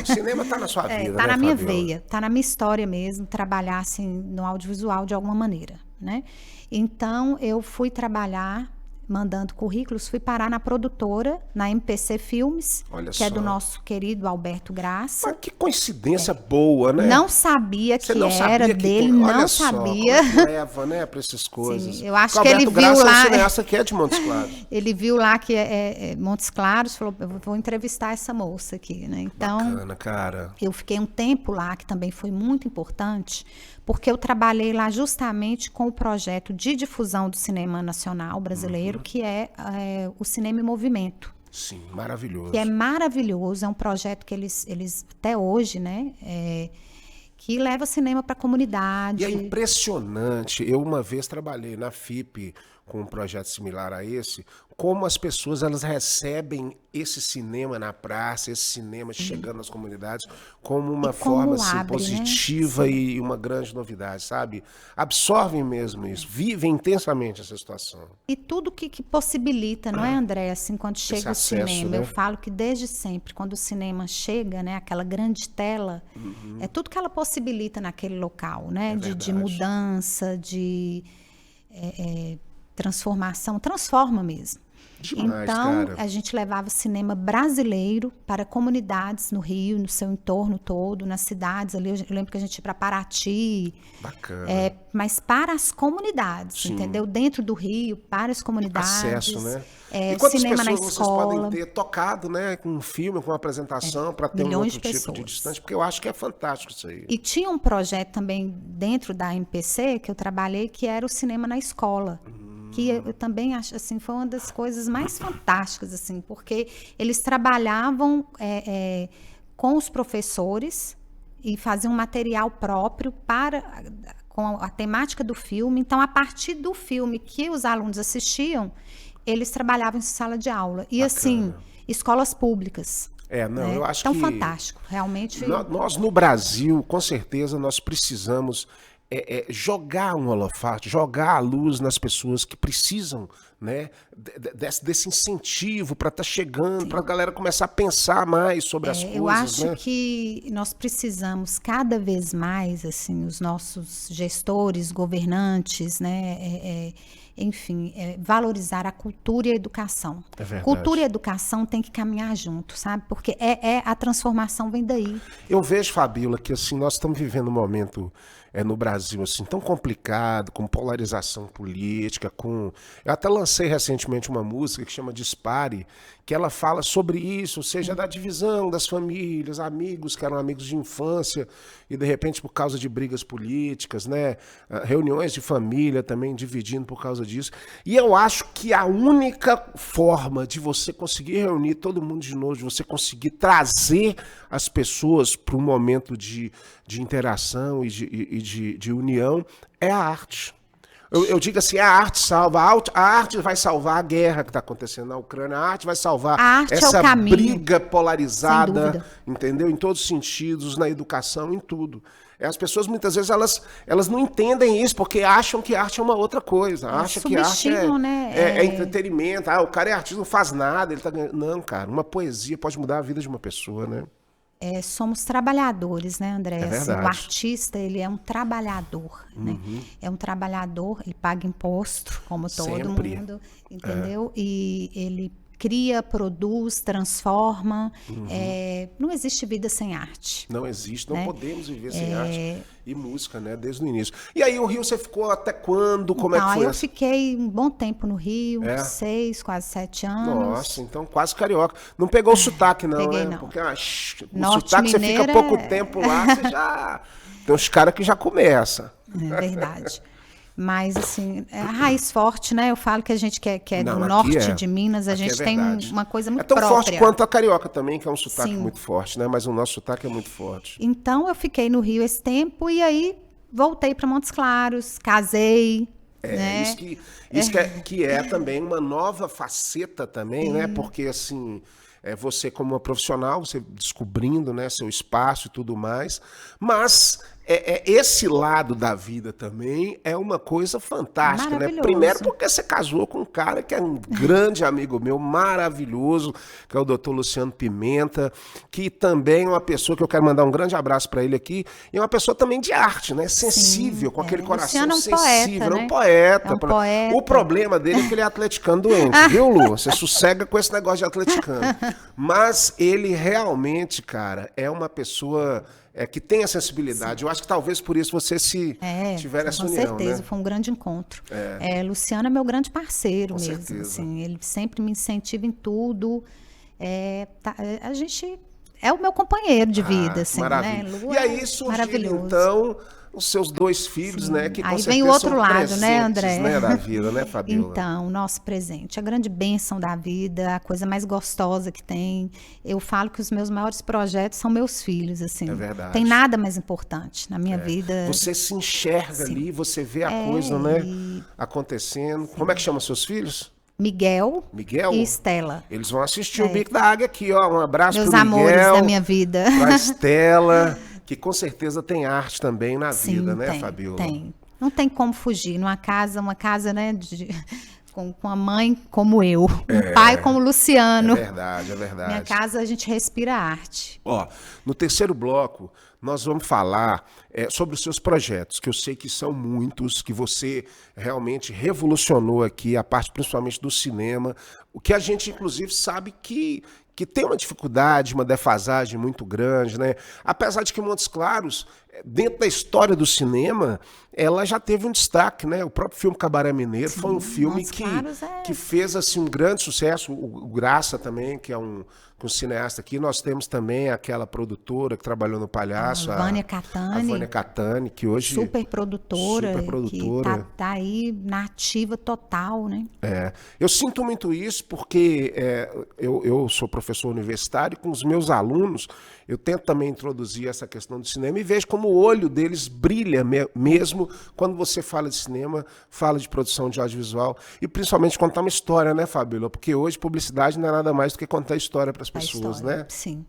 O cinema tá na sua vida, tá né, na minha Fabiola? veia, tá na minha história mesmo, trabalhar assim no audiovisual de alguma maneira, né? Então, eu fui trabalhar, mandando currículos, fui parar na produtora, na MPC Filmes, Olha que é só. do nosso querido Alberto Graça. Mas que coincidência boa, né? Não sabia Você que não era sabia que dele, tem... Olha não só, sabia. como é que leva, né, para essas coisas. Sim, eu acho Porque que ele Alberto Graça viu lá. É um cineasta que é de Montes Claros. Ele viu lá que é Montes Claros, falou: eu vou entrevistar essa moça aqui, né? Então, Bacana, cara. eu fiquei um tempo lá, que também foi muito importante, porque eu trabalhei lá justamente com o projeto de difusão do cinema nacional brasileiro, que é o Cinema em Movimento. Sim, maravilhoso. Que é maravilhoso, é um projeto que eles até hoje, né, que leva cinema para a comunidade. E é impressionante. Eu uma vez trabalhei na FIP com um projeto similar a esse, como as pessoas elas recebem esse cinema na praça, esse cinema chegando nas comunidades, como uma forma assim, abre, positiva, né? e uma grande novidade, sabe? Absorvem mesmo isso, vivem intensamente essa situação. E tudo que possibilita, não é, André? Assim, quando chega Esse o acesso, cinema, né? eu falo que desde sempre, quando o cinema chega, né, aquela grande tela, é tudo que ela possibilita naquele local, né? De verdade. mudança, de transformação, transforma mesmo. Demais, Então, cara. a gente levava cinema brasileiro para comunidades no Rio, no seu entorno todo, nas cidades ali. Eu lembro que a gente ia para Paraty, Bacana. mas para as comunidades, Sim. entendeu? Dentro do Rio, para as comunidades. Acesso, né? E e quantas cinema na pessoas vocês podem escola. ter tocado, né, com um filme, com uma apresentação, para ter um milhões outro de tipo de pessoas. distância? Porque eu acho que é fantástico isso aí. E tinha um projeto também dentro da MPC que eu trabalhei, que era o cinema na escola. Que eu também acho, assim, foi uma das coisas mais fantásticas, assim, porque eles trabalhavam com os professores e faziam um material próprio com a temática do filme. Então, a partir do filme que os alunos assistiam, eles trabalhavam em sala de aula. E, assim, escolas públicas. Eu acho então, que... fantástico, realmente. Nós, no Brasil, com certeza, nós precisamos jogar um holofote, jogar a luz nas pessoas que precisam, né, desse incentivo para estar chegando, para a galera começar a pensar mais sobre as coisas. Eu acho, né? que nós precisamos cada vez mais, assim, os nossos gestores, governantes, né, enfim, valorizar a cultura e a educação. É verdade. Cultura e educação tem que caminhar junto, sabe? Porque a transformação vem daí. Eu vejo, Fabiola, que assim, nós estamos vivendo um momento no Brasil assim, tão complicado, com polarização política, Eu até lancei recentemente uma música que chama Dispare, que ela fala sobre isso, ou seja, da divisão das famílias, amigos que eram amigos de infância, e de repente por causa de brigas políticas, né, reuniões de família também dividindo por causa disso. E eu acho que a única forma de você conseguir reunir todo mundo de novo, de você conseguir trazer as pessoas para um momento de interação e de união, é a arte. Eu digo assim, a arte salva, a arte vai salvar a guerra que está acontecendo na Ucrânia, a arte vai salvar essa briga polarizada, entendeu? Em todos os sentidos, na educação, em tudo. As pessoas, muitas vezes, elas não entendem isso, porque acham que arte é uma outra coisa. Acham que arte é entretenimento. O cara é artista, não faz nada, ele tá ganhando. Não, cara, uma poesia pode mudar a vida de uma pessoa, né? Somos trabalhadores, né, André? Assim, o artista, ele é um trabalhador, né? É um trabalhador, ele paga imposto, como todo mundo, entendeu? E ele cria, produz, transforma. Não existe vida sem arte. Não existe, não podemos viver sem arte e música, né? Desde o início. E aí, o Rio, você ficou até quando? Como é que foi? Eu fiquei um bom tempo no Rio, 6, quase 7 anos. Nossa, então quase carioca. Não pegou o sotaque, não, peguei, né? não. Porque o Norte sotaque, você mineira, fica pouco tempo lá, você já... Tem uns caras que já começam. É verdade. Mas, assim, a raiz forte, né? Eu falo que a gente que é do norte de Minas, a gente tem uma coisa muito própria. É tão forte quanto a carioca também, que é um sotaque muito forte, né? Mas o nosso sotaque é muito forte. Então, eu fiquei no Rio esse tempo e aí voltei para Montes Claros, casei. Né? Isso que é também uma nova faceta também, né? Porque, assim... você como uma profissional, você descobrindo, né, seu espaço e tudo mais, mas esse lado da vida também é uma coisa fantástica, né? Primeiro porque você casou com um cara que é um grande amigo meu, maravilhoso, que é o Dr. Luciano Pimenta, que também é uma pessoa que eu quero mandar um grande abraço para ele aqui, e é uma pessoa também de arte, né? Sensível, com aquele coração sensível. É um poeta. O problema dele é que ele é atleticano doente, viu, Lu? Você sossega com esse negócio de atleticano. Mas ele realmente, cara, é uma pessoa... que tem a sensibilidade. Sim. Eu acho que talvez por isso você tiver essa união, com certeza, né? foi um grande encontro. Luciano é meu grande parceiro com mesmo. Certeza. Assim, ele sempre me incentiva em tudo. A gente é o meu companheiro de vida, assim, maravilha. né? Lu e aí surgiram, então, os seus 2 filhos, Sim. né? Que com aí certeza vem o outro são lado, né, André? Né, da vida, né, Fabiola? Então, o nosso presente, a grande bênção da vida, a coisa mais gostosa que tem. Eu falo que os meus maiores projetos são meus filhos, assim. É verdade. Tem nada mais importante na minha vida. Você se enxerga ali, você vê a coisa, né, acontecendo. Sim. Como é que chama seus filhos? Miguel e Estela. Eles vão assistir o Bico da Águia aqui, ó. Um abraço meus pro Miguel. Meus amores da minha vida. Pra Estela, que com certeza tem arte também na vida, né, Fabiola? Tem. Não tem como fugir. Uma casa, né, com a mãe como eu, um pai como Luciano. É verdade. Minha casa, a gente respira arte. Ó, no terceiro bloco, nós vamos falar sobre os seus projetos, que eu sei que são muitos, que você realmente revolucionou aqui, a parte principalmente do cinema, o que a gente, inclusive, sabe que tem uma dificuldade, uma defasagem muito grande, né? Apesar de que Montes Claros, dentro da história do cinema, ela já teve um destaque, né? O próprio filme Cabaré Mineiro foi um filme que fez assim, um grande sucesso. O Graça também, que é um cineasta aqui. Nós temos também aquela produtora que trabalhou no Palhaço, a Vânia Catani, que hoje... Super produtora. Que tá aí na ativa total, né? Eu sinto muito isso porque eu sou professor universitário e com os meus alunos eu tento também introduzir essa questão do cinema e vejo como o olho deles brilha mesmo quando você fala de cinema, fala de produção de audiovisual e principalmente contar uma história, né, Fabíola? Porque hoje publicidade não é nada mais do que contar história para as pessoas, né? Sim.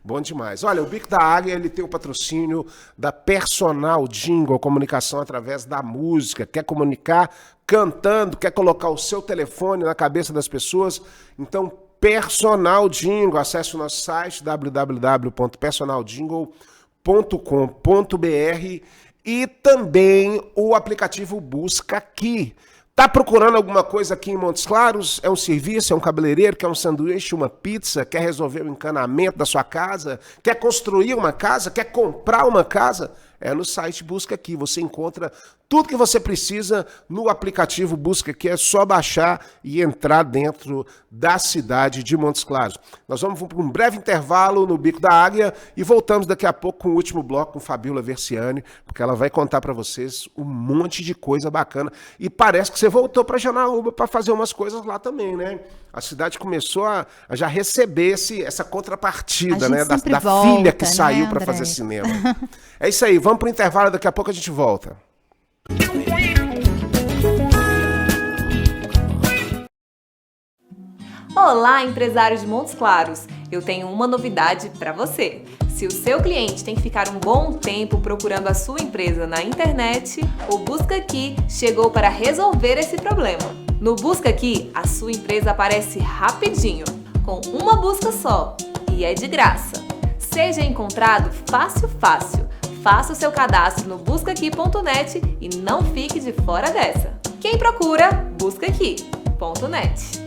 Bom demais. Olha, o Bico da Águia, ele tem o patrocínio da Personal Jingle, comunicação através da música. Quer comunicar cantando, quer colocar o seu telefone na cabeça das pessoas? Então, Personal Jingle, acesse o nosso site www.personaljingle.com.br e também o aplicativo Busca Aqui. Tá procurando alguma coisa aqui em Montes Claros? É um serviço, é um cabeleireiro, quer um sanduíche, uma pizza, quer resolver o encanamento da sua casa, quer construir uma casa, quer comprar uma casa? No site Busca Aqui, você encontra tudo que você precisa no aplicativo Busca Aqui, é só baixar e entrar dentro da cidade de Montes Claros. Nós vamos para um breve intervalo no Bico da Águia e voltamos daqui a pouco com o último bloco com Fabiola Versiani, porque ela vai contar para vocês um monte de coisa bacana. E parece que você voltou para Janaúba para fazer umas coisas lá também, né? A cidade começou a já receber essa contrapartida, né? Da filha que saiu para fazer cinema. É isso aí, vamos para o intervalo, daqui a pouco a gente volta. Olá, empresários de Montes Claros! Eu tenho uma novidade para você. Se o seu cliente tem que ficar um bom tempo procurando a sua empresa na internet, o Busca Aqui chegou para resolver esse problema. No Busca Aqui, a sua empresa aparece rapidinho, com uma busca só, e é de graça. Seja encontrado fácil. Faça o seu cadastro no buscaqui.net e não fique de fora dessa. Quem procura, buscaqui.net.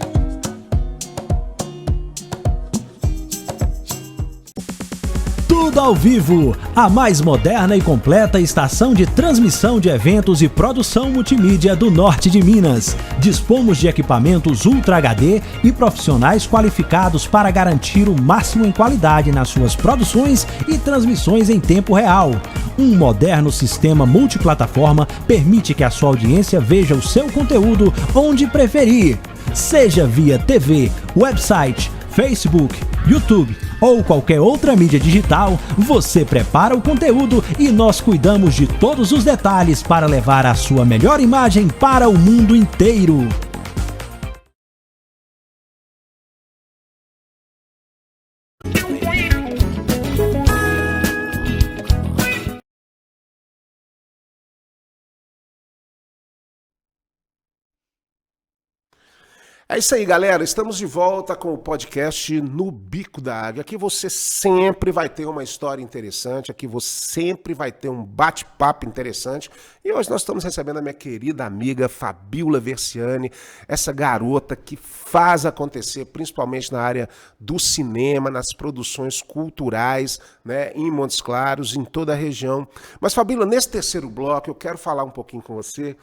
Tudo ao vivo, a mais moderna e completa estação de transmissão de eventos e produção multimídia do norte de Minas. Dispomos de equipamentos Ultra HD e profissionais qualificados para garantir o máximo em qualidade nas suas produções e transmissões em tempo real. Um moderno sistema multiplataforma permite que a sua audiência veja o seu conteúdo onde preferir, seja via TV, website, Facebook, YouTube ou qualquer outra mídia digital. Você prepara o conteúdo e nós cuidamos de todos os detalhes para levar a sua melhor imagem para o mundo inteiro. É isso aí, galera. Estamos de volta com o podcast No Bico da Águia. Aqui você sempre vai ter uma história interessante, aqui você sempre vai ter um bate-papo interessante. E hoje nós estamos recebendo a minha querida amiga Fabiola Versiani, essa garota que faz acontecer, principalmente na área do cinema, nas produções culturais, né, em Montes Claros, em toda a região. Mas, Fabiola, nesse terceiro bloco eu quero falar um pouquinho com você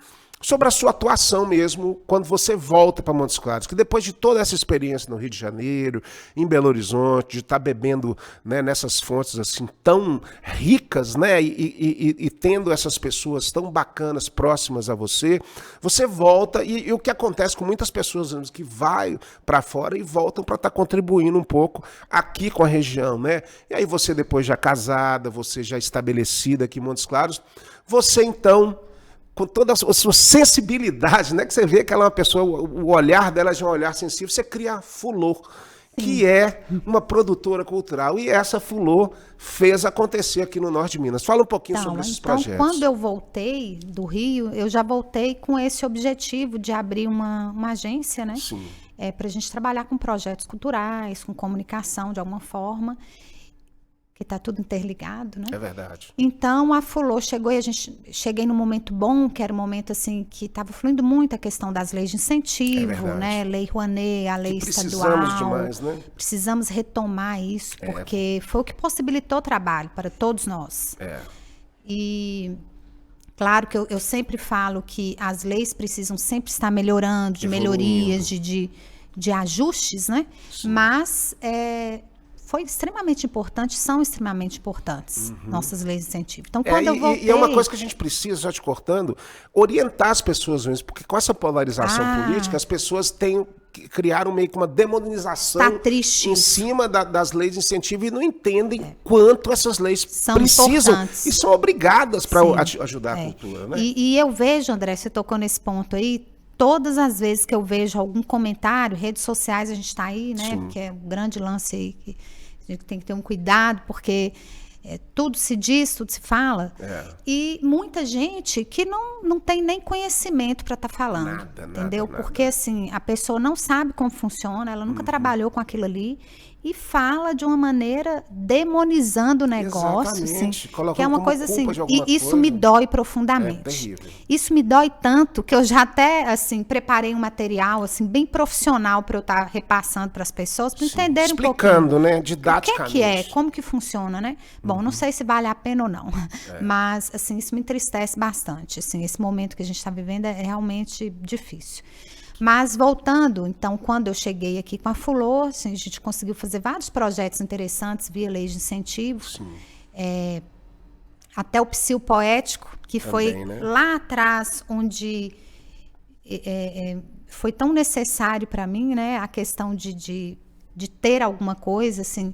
sobre a sua atuação mesmo quando você volta para Montes Claros, que depois de toda essa experiência no Rio de Janeiro, em Belo Horizonte, de estar bebendo, né, nessas fontes assim tão ricas, né, e tendo essas pessoas tão bacanas próximas a você, você volta e o que acontece com muitas pessoas que vai para fora e voltam para estar contribuindo um pouco aqui com a região, né? E aí você depois já casada, você já estabelecida aqui em Montes Claros, você então com toda a sua sensibilidade, né? Que você vê que ela é uma pessoa, o olhar dela já é um olhar sensível, você cria a Fulô, que é uma produtora cultural. E essa Fulô fez acontecer aqui no Norte de Minas. Fala um pouquinho sobre esses projetos. Quando eu voltei do Rio, eu já voltei com esse objetivo de abrir uma agência, né? Sim. Para a gente trabalhar com projetos culturais, com comunicação de alguma forma. Que está tudo interligado, né? É verdade. Então, a Fulô chegou e cheguei num momento bom, que era um momento assim que estava fluindo muito a questão das leis de incentivo, né? Lei Rouanet, a lei estadual. Precisamos demais, né? Precisamos retomar isso, porque foi o que possibilitou trabalho para todos nós. E claro que eu sempre falo que as leis precisam sempre estar melhorando, de melhorias, de ajustes, né? Sim. Mas foi extremamente importante, são extremamente importantes nossas leis de incentivo. Então, quando eu voltei... E é uma coisa que a gente precisa, já te cortando, orientar as pessoas mesmo, porque com essa polarização política, as pessoas criaram meio que uma demonização em cima das leis de incentivo e não entendem quanto essas leis precisam importantes. E são obrigadas para ajudar a cultura. Né? E eu vejo, André, você tocou nesse ponto aí, todas as vezes que eu vejo algum comentário, redes sociais, a gente está aí, né? Porque é um grande lance aí que a gente tem que ter um cuidado, porque tudo se diz, tudo se fala. E muita gente que não tem nem conhecimento para estar falando. Entendeu? Porque assim, a pessoa não sabe como funciona, ela nunca trabalhou com aquilo ali. E fala de uma maneira demonizando o negócio, assim, que é uma coisa assim, e isso me dói profundamente. Isso me dói tanto que eu já até assim preparei um material assim bem profissional para eu estar repassando para as pessoas para entenderem um pouquinho. Explicando, né, didaticamente. O que é, como que funciona, né? Bom, não sei se vale a pena ou não, mas assim isso me entristece bastante. Assim, esse momento que a gente está vivendo é realmente difícil. Mas voltando, então, quando eu cheguei aqui com a Fulô, assim, a gente conseguiu fazer vários projetos interessantes via leis de incentivos. Até o Psil Poético, que também, foi lá atrás, onde foi tão necessário para mim, né, a questão de ter alguma coisa, assim.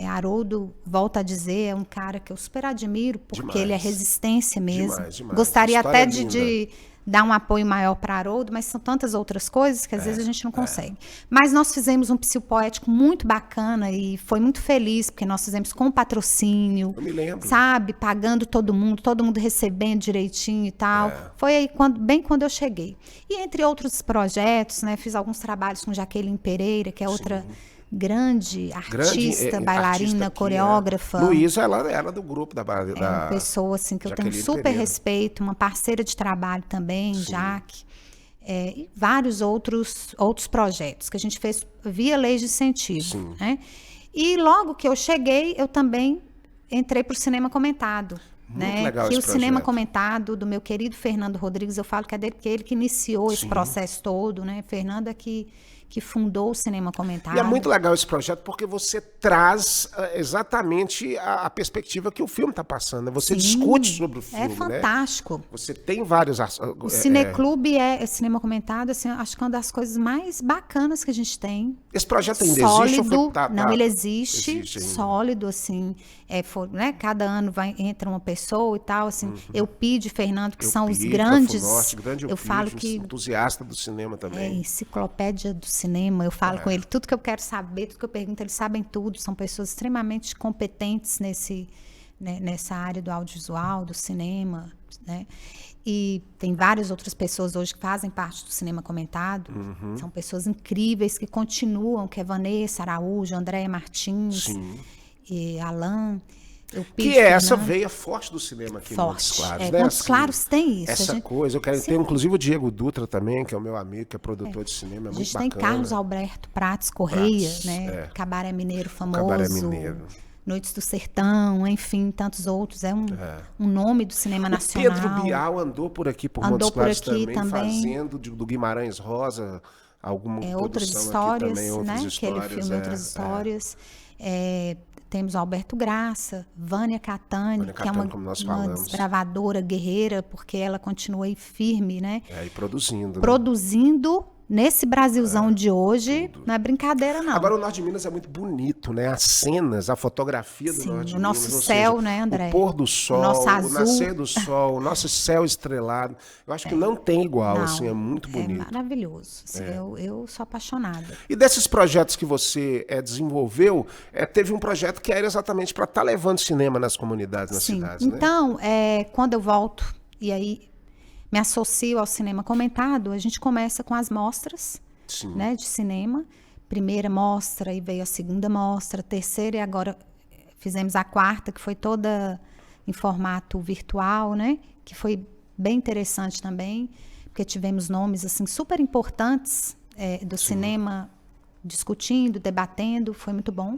Haroldo, volta a dizer, é um cara que eu super admiro, porque ele é resistência mesmo. Demais. Gostaria até de dar um apoio maior para Haroldo, mas são tantas outras coisas que às vezes a gente não consegue. Mas nós fizemos um Psil Poético muito bacana e foi muito feliz, porque nós fizemos com patrocínio, eu me lembro. Sabe? Pagando todo mundo recebendo direitinho e tal. Foi aí bem quando eu cheguei. E entre outros projetos, né, fiz alguns trabalhos com Jaqueline Pereira, que é outra... grande artista, bailarina, coreógrafa. Luísa, ela era do grupo da uma pessoa assim, que Jaqueline eu tenho super Pereira. Respeito, uma parceira de trabalho também, Jaque. E vários outros projetos que a gente fez via leis de incentivo. Né? E logo que eu cheguei, eu também entrei para o cinema comentado. Muito legal que esse o cinema comentado do meu querido Fernando Rodrigues, eu falo que é dele, porque ele que iniciou esse processo todo, né? Fernando é que fundou o cinema comentado. E é muito legal esse projeto porque você traz exatamente a perspectiva que o filme está passando. Você discute sobre o filme. É fantástico. Né? Você tem vários... O Cineclube cinema comentado, assim, acho que é uma das coisas mais bacanas que a gente tem. Esse projeto ainda sólido, existe? Não, ele existe sólido, assim. Né? Cada ano entra uma pessoa e tal, assim. Eupídio e Fernando, que são os grandes... Eu falo que... entusiasta do cinema também. Enciclopédia do cinema. Eu falo com ele tudo que eu quero saber, tudo que eu pergunto, eles sabem tudo. São pessoas extremamente competentes né, nessa área do audiovisual, do cinema, né? E tem várias outras pessoas hoje que fazem parte do cinema comentado. São pessoas incríveis que continuam, que é Vanessa Araújo, Andréia Martins, e Alain. Que é essa veia forte do cinema aqui em Montes Claros, né? Montes Claros tem isso. Essa coisa, eu quero ter inclusive o Diego Dutra também, que é o meu amigo, que é produtor de cinema, é muito bacana. A gente tem Carlos Alberto Prates Correia, né? Cabaré Mineiro famoso. Cabaré Mineiro. Noites do Sertão, enfim, tantos outros. É um nome do cinema nacional. Pedro Bial andou por aqui, por Montes Claros também, fazendo do Guimarães Rosa alguma produção outras histórias, aqui também, outras histórias. Aquele filme, outras histórias. Temos o Alberto Graça, Vânia Catani, que é uma desbravadora guerreira, porque ela continua aí firme, né? E produzindo. Produzindo nesse Brasilzão de hoje, não é brincadeira, não. Agora, o Norte de Minas é muito bonito, né? As cenas, a fotografia do Norte de Minas. O nosso céu, né, André? O pôr do sol, o nosso azul. O nascer do sol, o nosso céu estrelado. Eu acho que não tem igual, assim, é muito bonito. É maravilhoso. Assim, eu sou apaixonada. E desses projetos que você desenvolveu, teve um projeto que era exatamente para estar levando cinema nas comunidades, nas cidades, né? Então, quando eu volto, e aí me associo ao cinema comentado, a gente começa com as mostras, né, de cinema. Primeira mostra, e veio a segunda mostra, a terceira, e agora fizemos a quarta, que foi toda em formato virtual, né? Que foi bem interessante também, porque tivemos nomes assim, super importantes do cinema discutindo, debatendo, foi muito bom.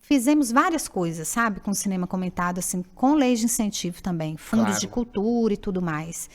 Fizemos várias coisas, sabe, com o cinema comentado, assim, com leis de incentivo também, fundos de cultura e tudo mais.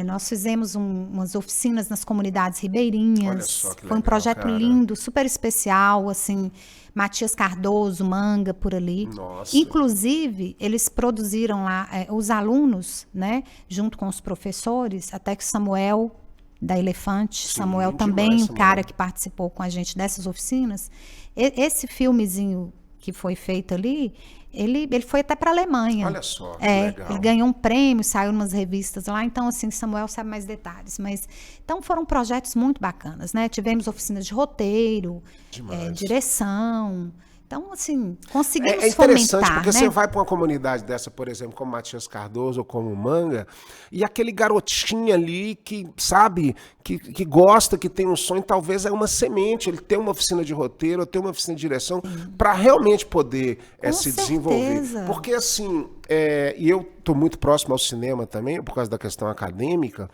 Nós fizemos umas oficinas nas comunidades ribeirinhas. Olha só que legal, foi um projeto lindo, super especial, assim, Matias Cardoso, Manga, por ali. Nossa. Inclusive, eles produziram lá, os alunos, né, junto com os professores, até que Samuel, da Elefante, Samuel também, um cara que participou com a gente dessas oficinas. Esse filmezinho que foi feito ali, ele foi até para a Alemanha. Olha só, que legal. Ele ganhou um prêmio, saiu em umas revistas lá, então assim, Samuel sabe mais detalhes, então foram projetos muito bacanas, né? Tivemos oficinas de roteiro, direção. Então, assim, conseguimos fomentar, é interessante porque você vai para uma comunidade dessa, por exemplo, como Matias Cardoso ou como Manga, e aquele garotinho ali que, sabe, que gosta, que tem um sonho, talvez é uma semente, ele tem uma oficina de roteiro, tem uma oficina de direção, para realmente poder se desenvolver. Porque, assim, e eu estou muito próximo ao cinema também, por causa da questão acadêmica,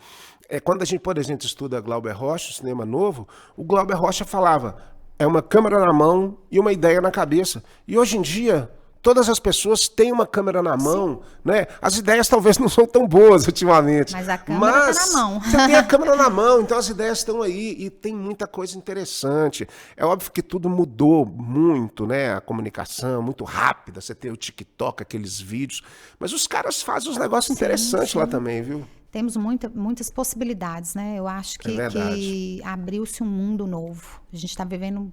quando a gente, por exemplo, estuda Glauber Rocha, o cinema novo, o Glauber Rocha falava... É uma câmera na mão e uma ideia na cabeça. E hoje em dia, todas as pessoas têm uma câmera na mão, né? As ideias talvez não são tão boas ultimamente. Mas a câmera está na mão. Você tem a câmera na mão, então as ideias estão aí e tem muita coisa interessante. É óbvio que tudo mudou muito, né? A comunicação muito rápida, você tem o TikTok, aqueles vídeos. Mas os caras fazem uns negócios interessantes lá também, viu? Temos muitas possibilidades, né? Eu acho que abriu-se um mundo novo. A gente está vivendo...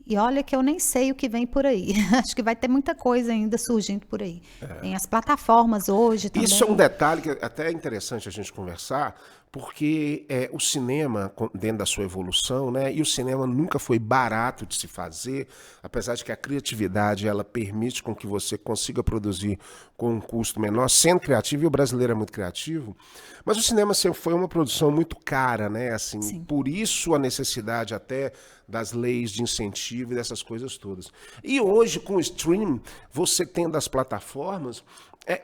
E olha que eu nem sei o que vem por aí. Acho que vai ter muita coisa ainda surgindo por aí. Tem as plataformas hoje também. Isso é um detalhe que até é interessante a gente conversar, porque o cinema, dentro da sua evolução, né, e o cinema nunca foi barato de se fazer, apesar de que a criatividade ela permite com que você consiga produzir com um custo menor, sendo criativo, e o brasileiro é muito criativo, mas o cinema sempre foi uma produção muito cara, né, assim, por isso a necessidade até das leis de incentivo e dessas coisas todas. E hoje, com o stream, você tendo as plataformas,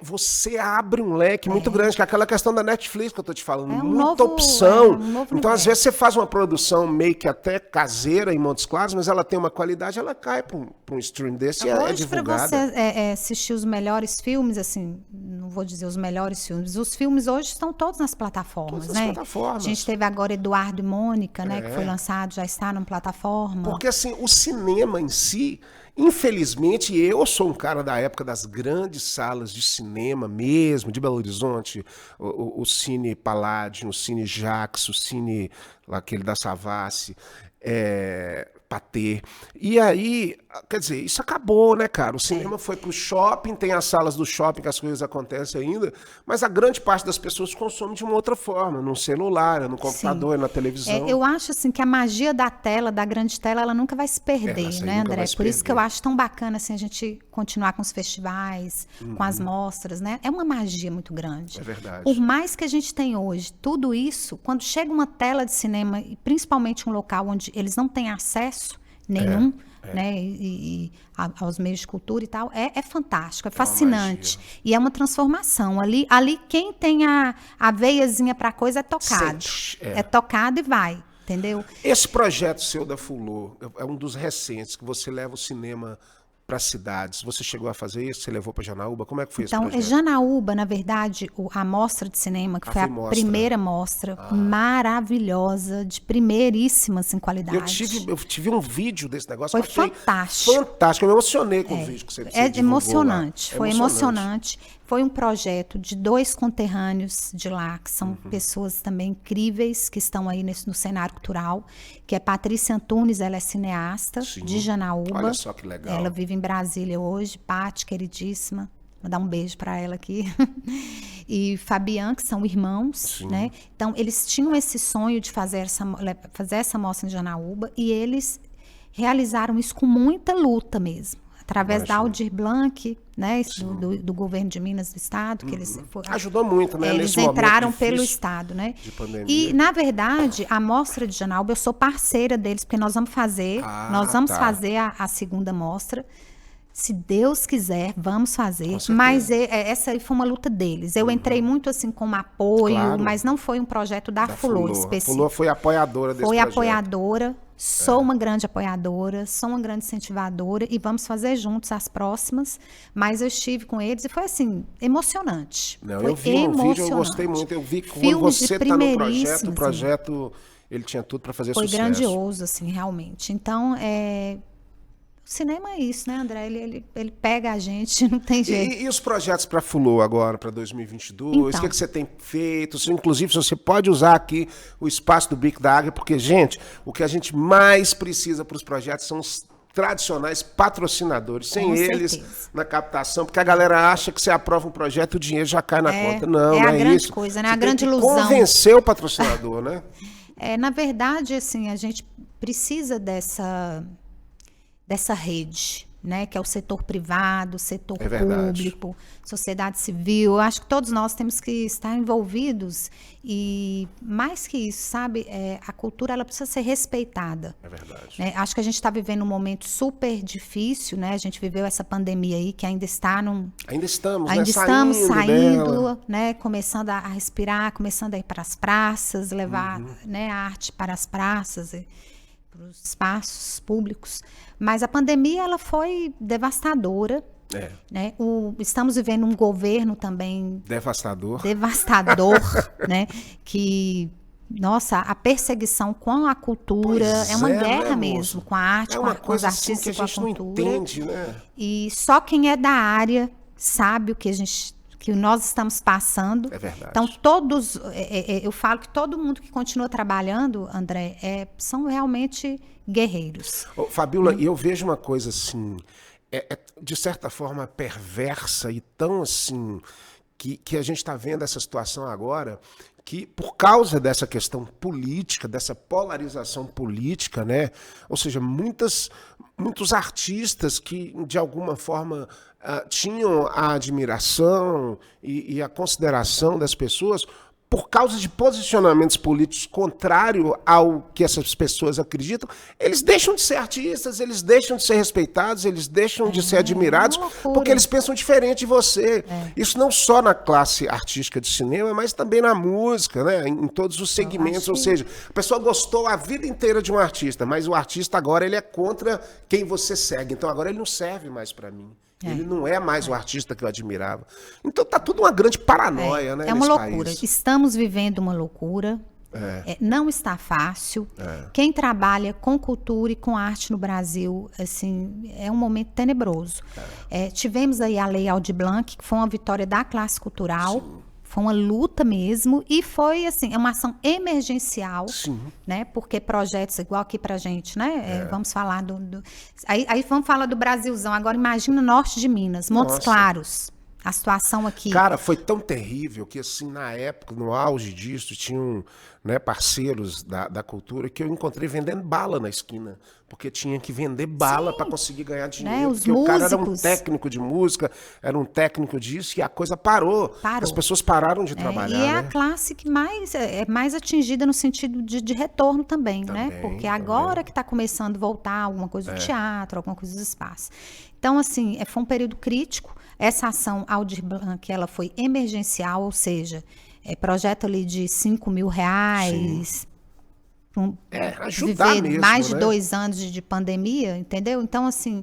você abre um leque muito grande, que é aquela questão da Netflix que eu tô te falando, muita opção. Então, às vezes, você faz uma produção meio que até caseira em Montes Claros, mas ela tem uma qualidade, ela cai para um stream desse e é divulgada. Hoje, para você assistir os melhores filmes, assim, não vou dizer os melhores filmes, os filmes hoje estão todos nas plataformas, todas nas plataformas. A gente teve agora Eduardo e Mônica, né, que foi lançado, já está numa plataforma. Porque, assim, o cinema em si... Infelizmente, eu sou um cara da época das grandes salas de cinema mesmo, de Belo Horizonte, o Cine Palladium, o Cine Jax, o Cine, aquele da Savassi, Patê. E aí, quer dizer, isso acabou, né, cara? O cinema foi pro shopping, tem as salas do shopping que as coisas acontecem. acontece ainda, mas a grande parte das pessoas consome de uma outra forma, no celular, no computador, na televisão. Eu acho assim que a magia da tela, da grande tela, ela nunca vai se perder, né, André? Por isso que eu acho tão bacana assim, a gente continuar com os festivais, com as mostras, né? É uma magia muito grande. É verdade. Por mais que a gente tenha hoje tudo isso, quando chega uma tela de cinema, e principalmente um local onde eles não têm acesso nenhum, né, e aos meios de cultura e tal, é fantástico, é fascinante. E é uma transformação. Ali quem tem a veiazinha para coisa é tocado. É tocado e vai, entendeu? Esse projeto seu da Fulô é um dos recentes, que você leva o cinema para cidades. Você chegou a fazer isso? Você levou para Janaúba? Como é que foi esse projeto? Então, Janaúba, na verdade, a mostra de cinema, que foi a primeira mostra, maravilhosa, de primeiríssima assim, qualidade. Eu tive um vídeo desse negócio. Foi fantástico. Fantástico. Eu me emocionei com o vídeo que você emocionante. Foi emocionante. Foi um projeto de 2 conterrâneos de lá, que são pessoas também incríveis, que estão aí no cenário cultural, que é Patrícia Antunes, ela é cineasta, de Janaúba. Olha só que legal. Ela vive em Brasília hoje, Pati, queridíssima. Vou dar um beijo para ela aqui. E Fabian, que são irmãos, né? Então, eles tinham esse sonho de fazer essa mostra em Janaúba, e eles realizaram isso com muita luta mesmo. Através da Aldir Blanc, né, do governo de Minas do Estado, que eles ajudou muito, né? Eles entraram pelo Estado, né? E na verdade, a mostra de Janaúba, eu sou parceira deles, porque nós vamos fazer, fazer a segunda mostra. Se Deus quiser, vamos fazer. Mas essa aí foi uma luta deles. Eu entrei muito assim como apoio, mas não foi um projeto da Fulô específico. A Fulô foi apoiadora desse projeto. Foi apoiadora. Sou uma grande apoiadora, sou uma grande incentivadora, e vamos fazer juntos as próximas. Mas eu estive com eles e foi assim, emocionante. Eu vi um vídeo, eu gostei muito. Eu vi que quando você está no projeto, o projeto ele tinha tudo para fazer sucesso. Foi grandioso, assim, realmente. Então, o cinema é isso, né, André? Ele pega a gente, não tem jeito. E os projetos para a Fulô agora, para 2022? Então, o que você tem feito? Inclusive, você pode usar aqui o espaço do Bico da Águia, porque, gente, o que a gente mais precisa para os projetos são os tradicionais patrocinadores. Sem eles na captação, porque a galera acha que você aprova um projeto, o dinheiro já cai na conta. Não, não é isso. É a grande coisa, né? Você a grande tem que ilusão. Convencer o patrocinador, né? Na verdade, assim, a gente precisa dessa rede, né, que é o setor privado, o setor público, sociedade civil. Eu acho que todos nós temos que estar envolvidos, e mais que isso, sabe, a cultura ela precisa ser respeitada. É verdade. Né? Acho que a gente está vivendo um momento super difícil, né? A gente viveu essa pandemia aí, que ainda está Ainda estamos saindo, né? Começando a respirar, começando a ir para as praças, levar né, a arte para as praças, para os espaços públicos. Mas a pandemia ela foi devastadora. Né? Estamos vivendo um governo também devastador, né? Que, nossa, a perseguição com a cultura é uma guerra mesmo, com a arte, com os artistas, assim que a gente com a cultura. Não entende, né? E só quem é da área sabe o que nós estamos passando. É verdade. Então, eu falo que todo mundo que continua trabalhando, André, são realmente guerreiros. Fabíola, eu vejo uma coisa assim, de certa forma perversa e tão assim, que a gente está vendo essa situação agora, que por causa dessa questão política, dessa polarização política, né? Ou seja, muitos artistas que, de alguma forma, tinham a admiração e a consideração das pessoas, por causa de posicionamentos políticos contrários ao que essas pessoas acreditam, eles deixam de ser artistas, eles deixam de ser respeitados, eles deixam de ser admirados, porque eles pensam diferente de você. Isso não só na classe artística de cinema, mas também na música, né? Em todos os segmentos. Ou seja, a pessoa gostou a vida inteira de um artista, mas o artista agora ele é contra quem você segue. Então agora ele não serve mais para mim. Ele não é mais o artista que eu admirava. Então tá tudo uma grande paranoia, né? É uma loucura. País. Estamos vivendo uma loucura. Não está fácil. Quem trabalha com cultura e com arte no Brasil, assim, é um momento tenebroso. Tivemos aí a Lei Aldir Blanc, que foi uma vitória da classe cultural. Sim. Foi uma luta mesmo, e foi assim, uma ação emergencial, né? Porque projetos igual aqui pra gente, né? Vamos falar aí vamos falar do Brasilzão. Agora imagina o norte de Minas, Montes Claros, A situação aqui... Cara, foi tão terrível que, assim, na época, no auge disso, tinham, né, parceiros da cultura que eu encontrei vendendo bala na esquina, porque tinha que vender bala para conseguir ganhar dinheiro, né? Os porque músicos... o cara era um técnico de música, era um técnico disso, e a coisa parou. As pessoas pararam de trabalhar, E é né? a classe que é mais atingida no sentido de retorno também, né? Porque agora que está começando a voltar alguma coisa do teatro, alguma coisa do espaço. Então, assim, foi um período crítico. Essa ação Aldir Blanc, ela foi emergencial, ou seja, projeto ali de R$5.000, ajudar viver mesmo, mais de né? 2 anos de pandemia, entendeu? Então, assim,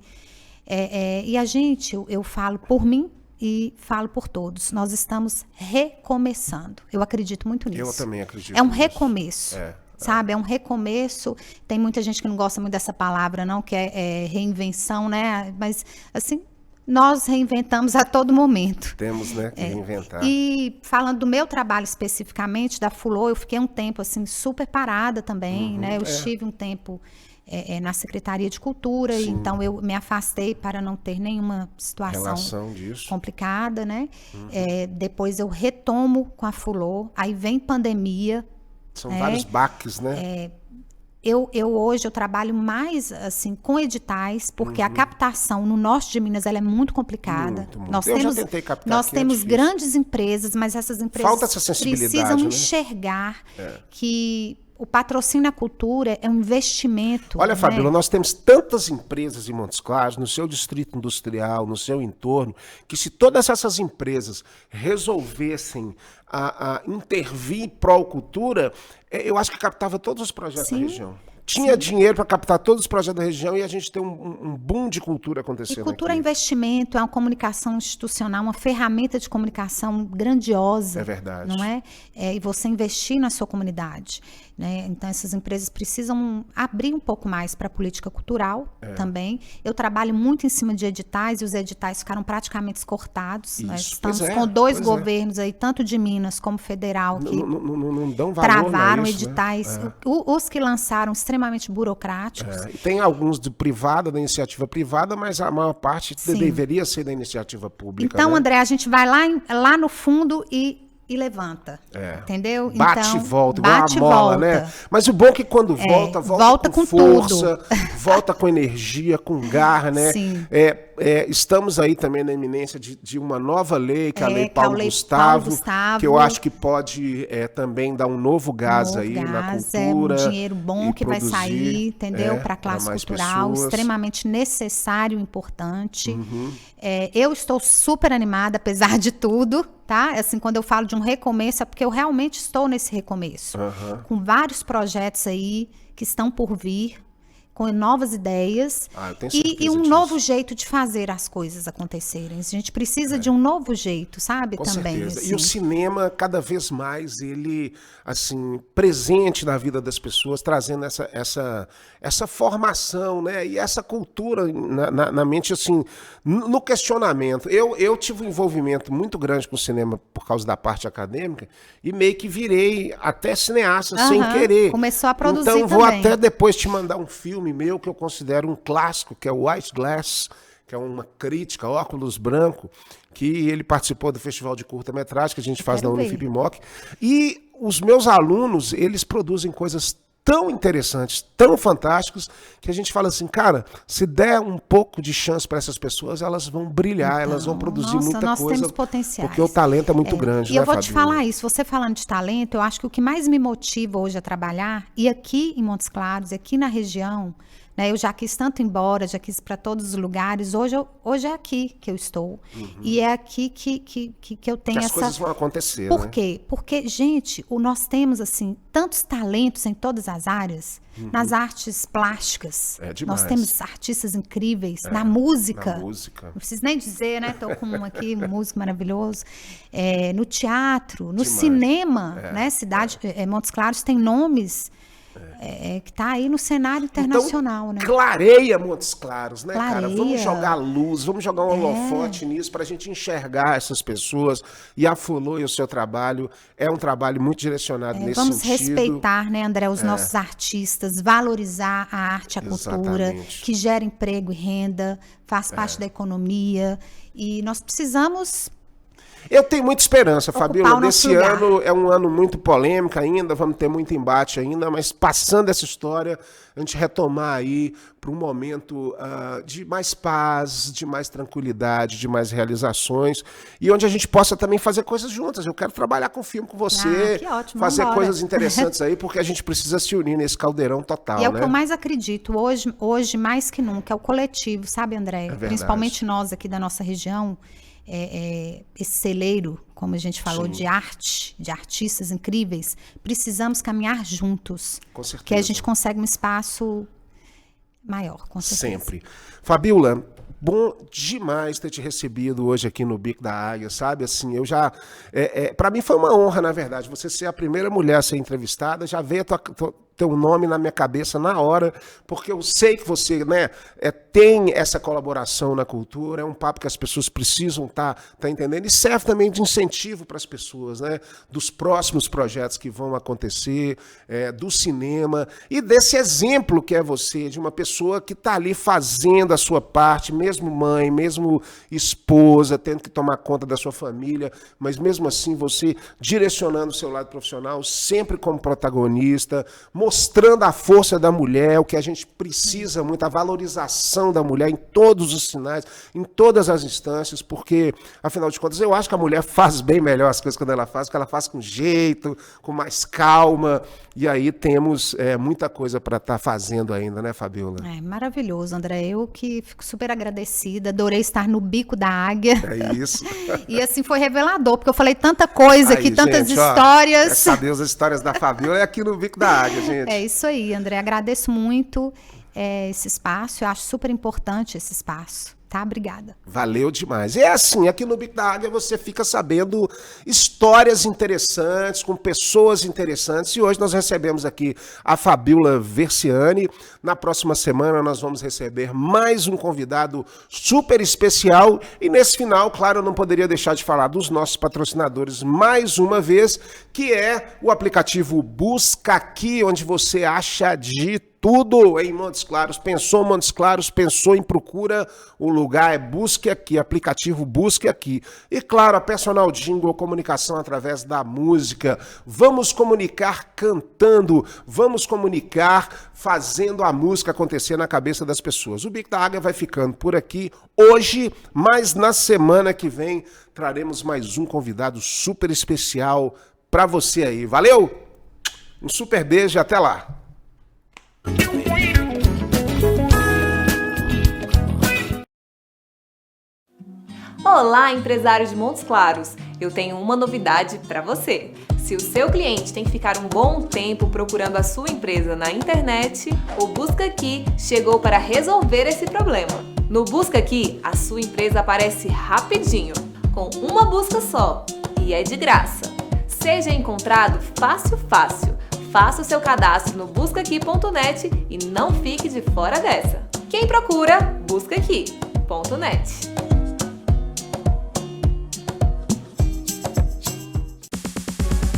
e a gente, eu falo por mim e falo por todos, nós estamos recomeçando. Eu acredito muito nisso. Eu também acredito É um nisso. recomeço. Sabe, é um recomeço. Tem muita gente que não gosta muito dessa palavra, não, que é reinvenção, né? Mas, assim, nós reinventamos a todo momento. Temos, né, que reinventar. E falando do meu trabalho especificamente, da Fulô, eu fiquei um tempo, assim, super parada também, né? Eu estive um tempo na Secretaria de Cultura, e então eu me afastei para não ter nenhuma situação complicada, né? Depois eu retomo com a Fulô, aí vem pandemia. São vários baques, né? Hoje eu trabalho mais assim com editais, porque a captação no norte de Minas ela é muito complicada. Muito. Nós eu temos, já tentei captar nós aqui, temos grandes empresas, mas essas empresas falta essa sensibilidade, precisam né? enxergar que o patrocínio à cultura é um investimento. Olha, né? Fabíola, nós temos tantas empresas em Montes Claros, no seu distrito industrial, no seu entorno, que se todas essas empresas resolvessem a intervir pró-cultura, eu acho que captava todos os projetos da região. Tinha dinheiro para captar todos os projetos da região e a gente tem um boom de cultura acontecendo. E cultura aqui. É investimento, é uma comunicação institucional, uma ferramenta de comunicação grandiosa. É verdade. Não é? E você investir na sua comunidade. Né? Então, essas empresas precisam abrir um pouco mais para a política cultural também. Eu trabalho muito em cima de editais e os editais ficaram praticamente cortados. Nós estamos com 2 governos aí, tanto de Minas como federal, que não dão valor travaram a isso, editais. né? Os que lançaram extremamente burocráticos. E tem alguns de privada, da iniciativa privada, mas a maior parte deveria ser da iniciativa pública. Então, né? André, a gente vai lá no fundo e levanta, entendeu? Bate então, e volta, igual a mola, né? Mas o bom é que quando volta com força, volta com energia, com garra, né? Sim. Estamos aí também na iminência de uma nova lei, que é a Lei Paulo Gustavo, que eu acho que pode também dar um novo gás na cultura. É um dinheiro bom que vai sair, entendeu? Para a classe cultural, extremamente necessário, importante. Eu estou super animada, apesar de tudo, tá? Assim, quando eu falo de um recomeço, é porque eu realmente estou nesse recomeço. Com vários projetos aí que estão por vir, com novas ideias e um novo jeito de fazer as coisas acontecerem. A gente precisa de um novo jeito, sabe? Com também. certeza. Assim. E o cinema, cada vez mais, ele, assim, presente na vida das pessoas, trazendo essa formação, né? E essa cultura na mente, assim, no questionamento. Eu tive um envolvimento muito grande com o cinema por causa da parte acadêmica e meio que virei até cineasta sem querer. Começou a produzir então, vou também. até depois te mandar um filme meu que eu considero um clássico, que é o White Glass, que é uma crítica, Óculos Branco, que ele participou do Festival de Curta-Metragem que a gente faz na Unifip-Moc. E os meus alunos, eles produzem coisas tão interessantes, tão fantásticos, que a gente fala assim, cara, se der um pouco de chance para essas pessoas, elas vão brilhar, elas vão produzir muita nós coisa. Temos potenciais. Porque o talento é muito grande, E eu vou te falar isso, você falando de talento, eu acho que o que mais me motiva hoje a trabalhar, e aqui em Montes Claros, aqui na região, né, eu já quis tanto embora, já quis para todos os lugares, hoje é aqui que eu estou. E é aqui que eu tenho as coisas vão acontecer. Por quê? Porque, gente, nós temos, assim, tantos talentos em todas as áreas, nas artes plásticas. Nós temos artistas incríveis, na música. Não preciso nem dizer, né? Estou com um aqui, um músico maravilhoso. No teatro, no cinema, né? Montes Claros tem nomes... que está aí no cenário internacional, então, né? Clareia Montes Claros, né, clareia. Cara? Vamos jogar luz, vamos jogar um holofote nisso para a gente enxergar essas pessoas. E a Fulô e o seu trabalho é um trabalho muito direcionado nesse vamos sentido. Vamos respeitar, né, André, os nossos artistas, valorizar a arte e a cultura, que gera emprego e renda, faz parte da economia. E nós precisamos Eu tenho muita esperança, Fabíola. Desse ano é um ano muito polêmico ainda, vamos ter muito embate ainda, mas passando essa história, a gente retomar aí para um momento de mais paz, de mais tranquilidade, de mais realizações, e onde a gente possa também fazer coisas juntas. Eu quero trabalhar com filme com você, que ótimo, fazer coisas interessantes aí, porque a gente precisa se unir nesse caldeirão total. E é o que eu mais acredito, hoje mais que nunca, é o coletivo, sabe, André? Principalmente nós aqui da nossa região, esse celeiro, como a gente falou, de arte, de artistas incríveis, precisamos caminhar juntos. Com certeza. Que a gente consegue um espaço maior, com certeza. Sempre. Fabíola, bom demais ter te recebido hoje aqui no Bico da Águia, sabe? Assim, eu já... para mim foi uma honra, na verdade, você ser a primeira mulher a ser entrevistada, já veio teu nome na minha cabeça na hora, porque eu sei que você, né, tem essa colaboração na cultura, é um papo que as pessoas precisam tá entendendo, e serve também de incentivo para as pessoas, né, dos próximos projetos que vão acontecer, do cinema, e desse exemplo que é você, de uma pessoa que está ali fazendo a sua parte, mesmo mãe, mesmo esposa, tendo que tomar conta da sua família, mas mesmo assim você direcionando o seu lado profissional, sempre como protagonista, mostrando a força da mulher, o que a gente precisa muito, a valorização da mulher em todos os sinais, em todas as instâncias, porque, afinal de contas, eu acho que a mulher faz bem melhor as coisas quando ela faz, porque ela faz com jeito, com mais calma, e aí temos muita coisa para estar fazendo ainda, né, Fabíola? Maravilhoso, André. Eu que fico super agradecida, adorei estar no Bico da Águia. É isso. E assim, foi revelador, porque eu falei tanta coisa aqui, tantas histórias. Saber as histórias da Fabíola é aqui no Bico da Águia, gente. É isso aí, André. Agradeço muito esse espaço. Eu acho super importante esse espaço. Tá? Obrigada. Valeu demais. É assim, aqui no Bico da Águia você fica sabendo histórias interessantes, com pessoas interessantes. E hoje nós recebemos aqui a Fabíola Versiani. Na próxima semana nós vamos receber mais um convidado super especial. E nesse final, claro, eu não poderia deixar de falar dos nossos patrocinadores mais uma vez, que é o aplicativo Busca Aqui, onde você acha de tudo em Montes Claros. Pensou em Montes Claros, pensou em procura, o lugar é Busque Aqui, aplicativo Busque Aqui. E claro, a Personal Jingle, comunicação através da música. Vamos comunicar cantando, vamos comunicar fazendo a música acontecer na cabeça das pessoas. O Bico da Águia vai ficando por aqui hoje, mas na semana que vem traremos mais um convidado super especial para você aí. Valeu? Um super beijo e até lá. Olá, empresários de Montes Claros! Eu tenho uma novidade para você. Se o seu cliente tem que ficar um bom tempo procurando a sua empresa na internet, o Busca Aqui chegou para resolver esse problema. No Busca Aqui, a sua empresa aparece rapidinho, com uma busca só, e é de graça. Seja encontrado fácil. Faça o seu cadastro no buscaaqui.net e não fique de fora dessa. Quem procura, buscaaqui.net.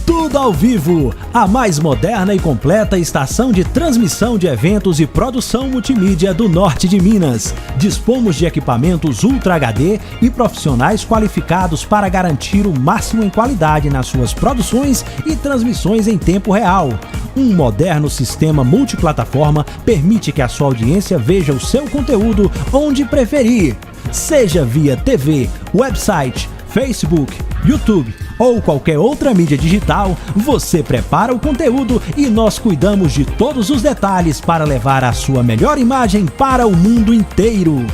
Tudo ao Vivo, a mais moderna e completa estação de transmissão de eventos e produção multimídia do norte de Minas. Dispomos de equipamentos Ultra HD e profissionais qualificados para garantir o máximo em qualidade nas suas produções e transmissões em tempo real. Um moderno sistema multiplataforma permite que a sua audiência veja o seu conteúdo onde preferir, seja via TV, website, Facebook, YouTube ou qualquer outra mídia digital. Você prepara o conteúdo e nós cuidamos de todos os detalhes para levar a sua melhor imagem para o mundo inteiro.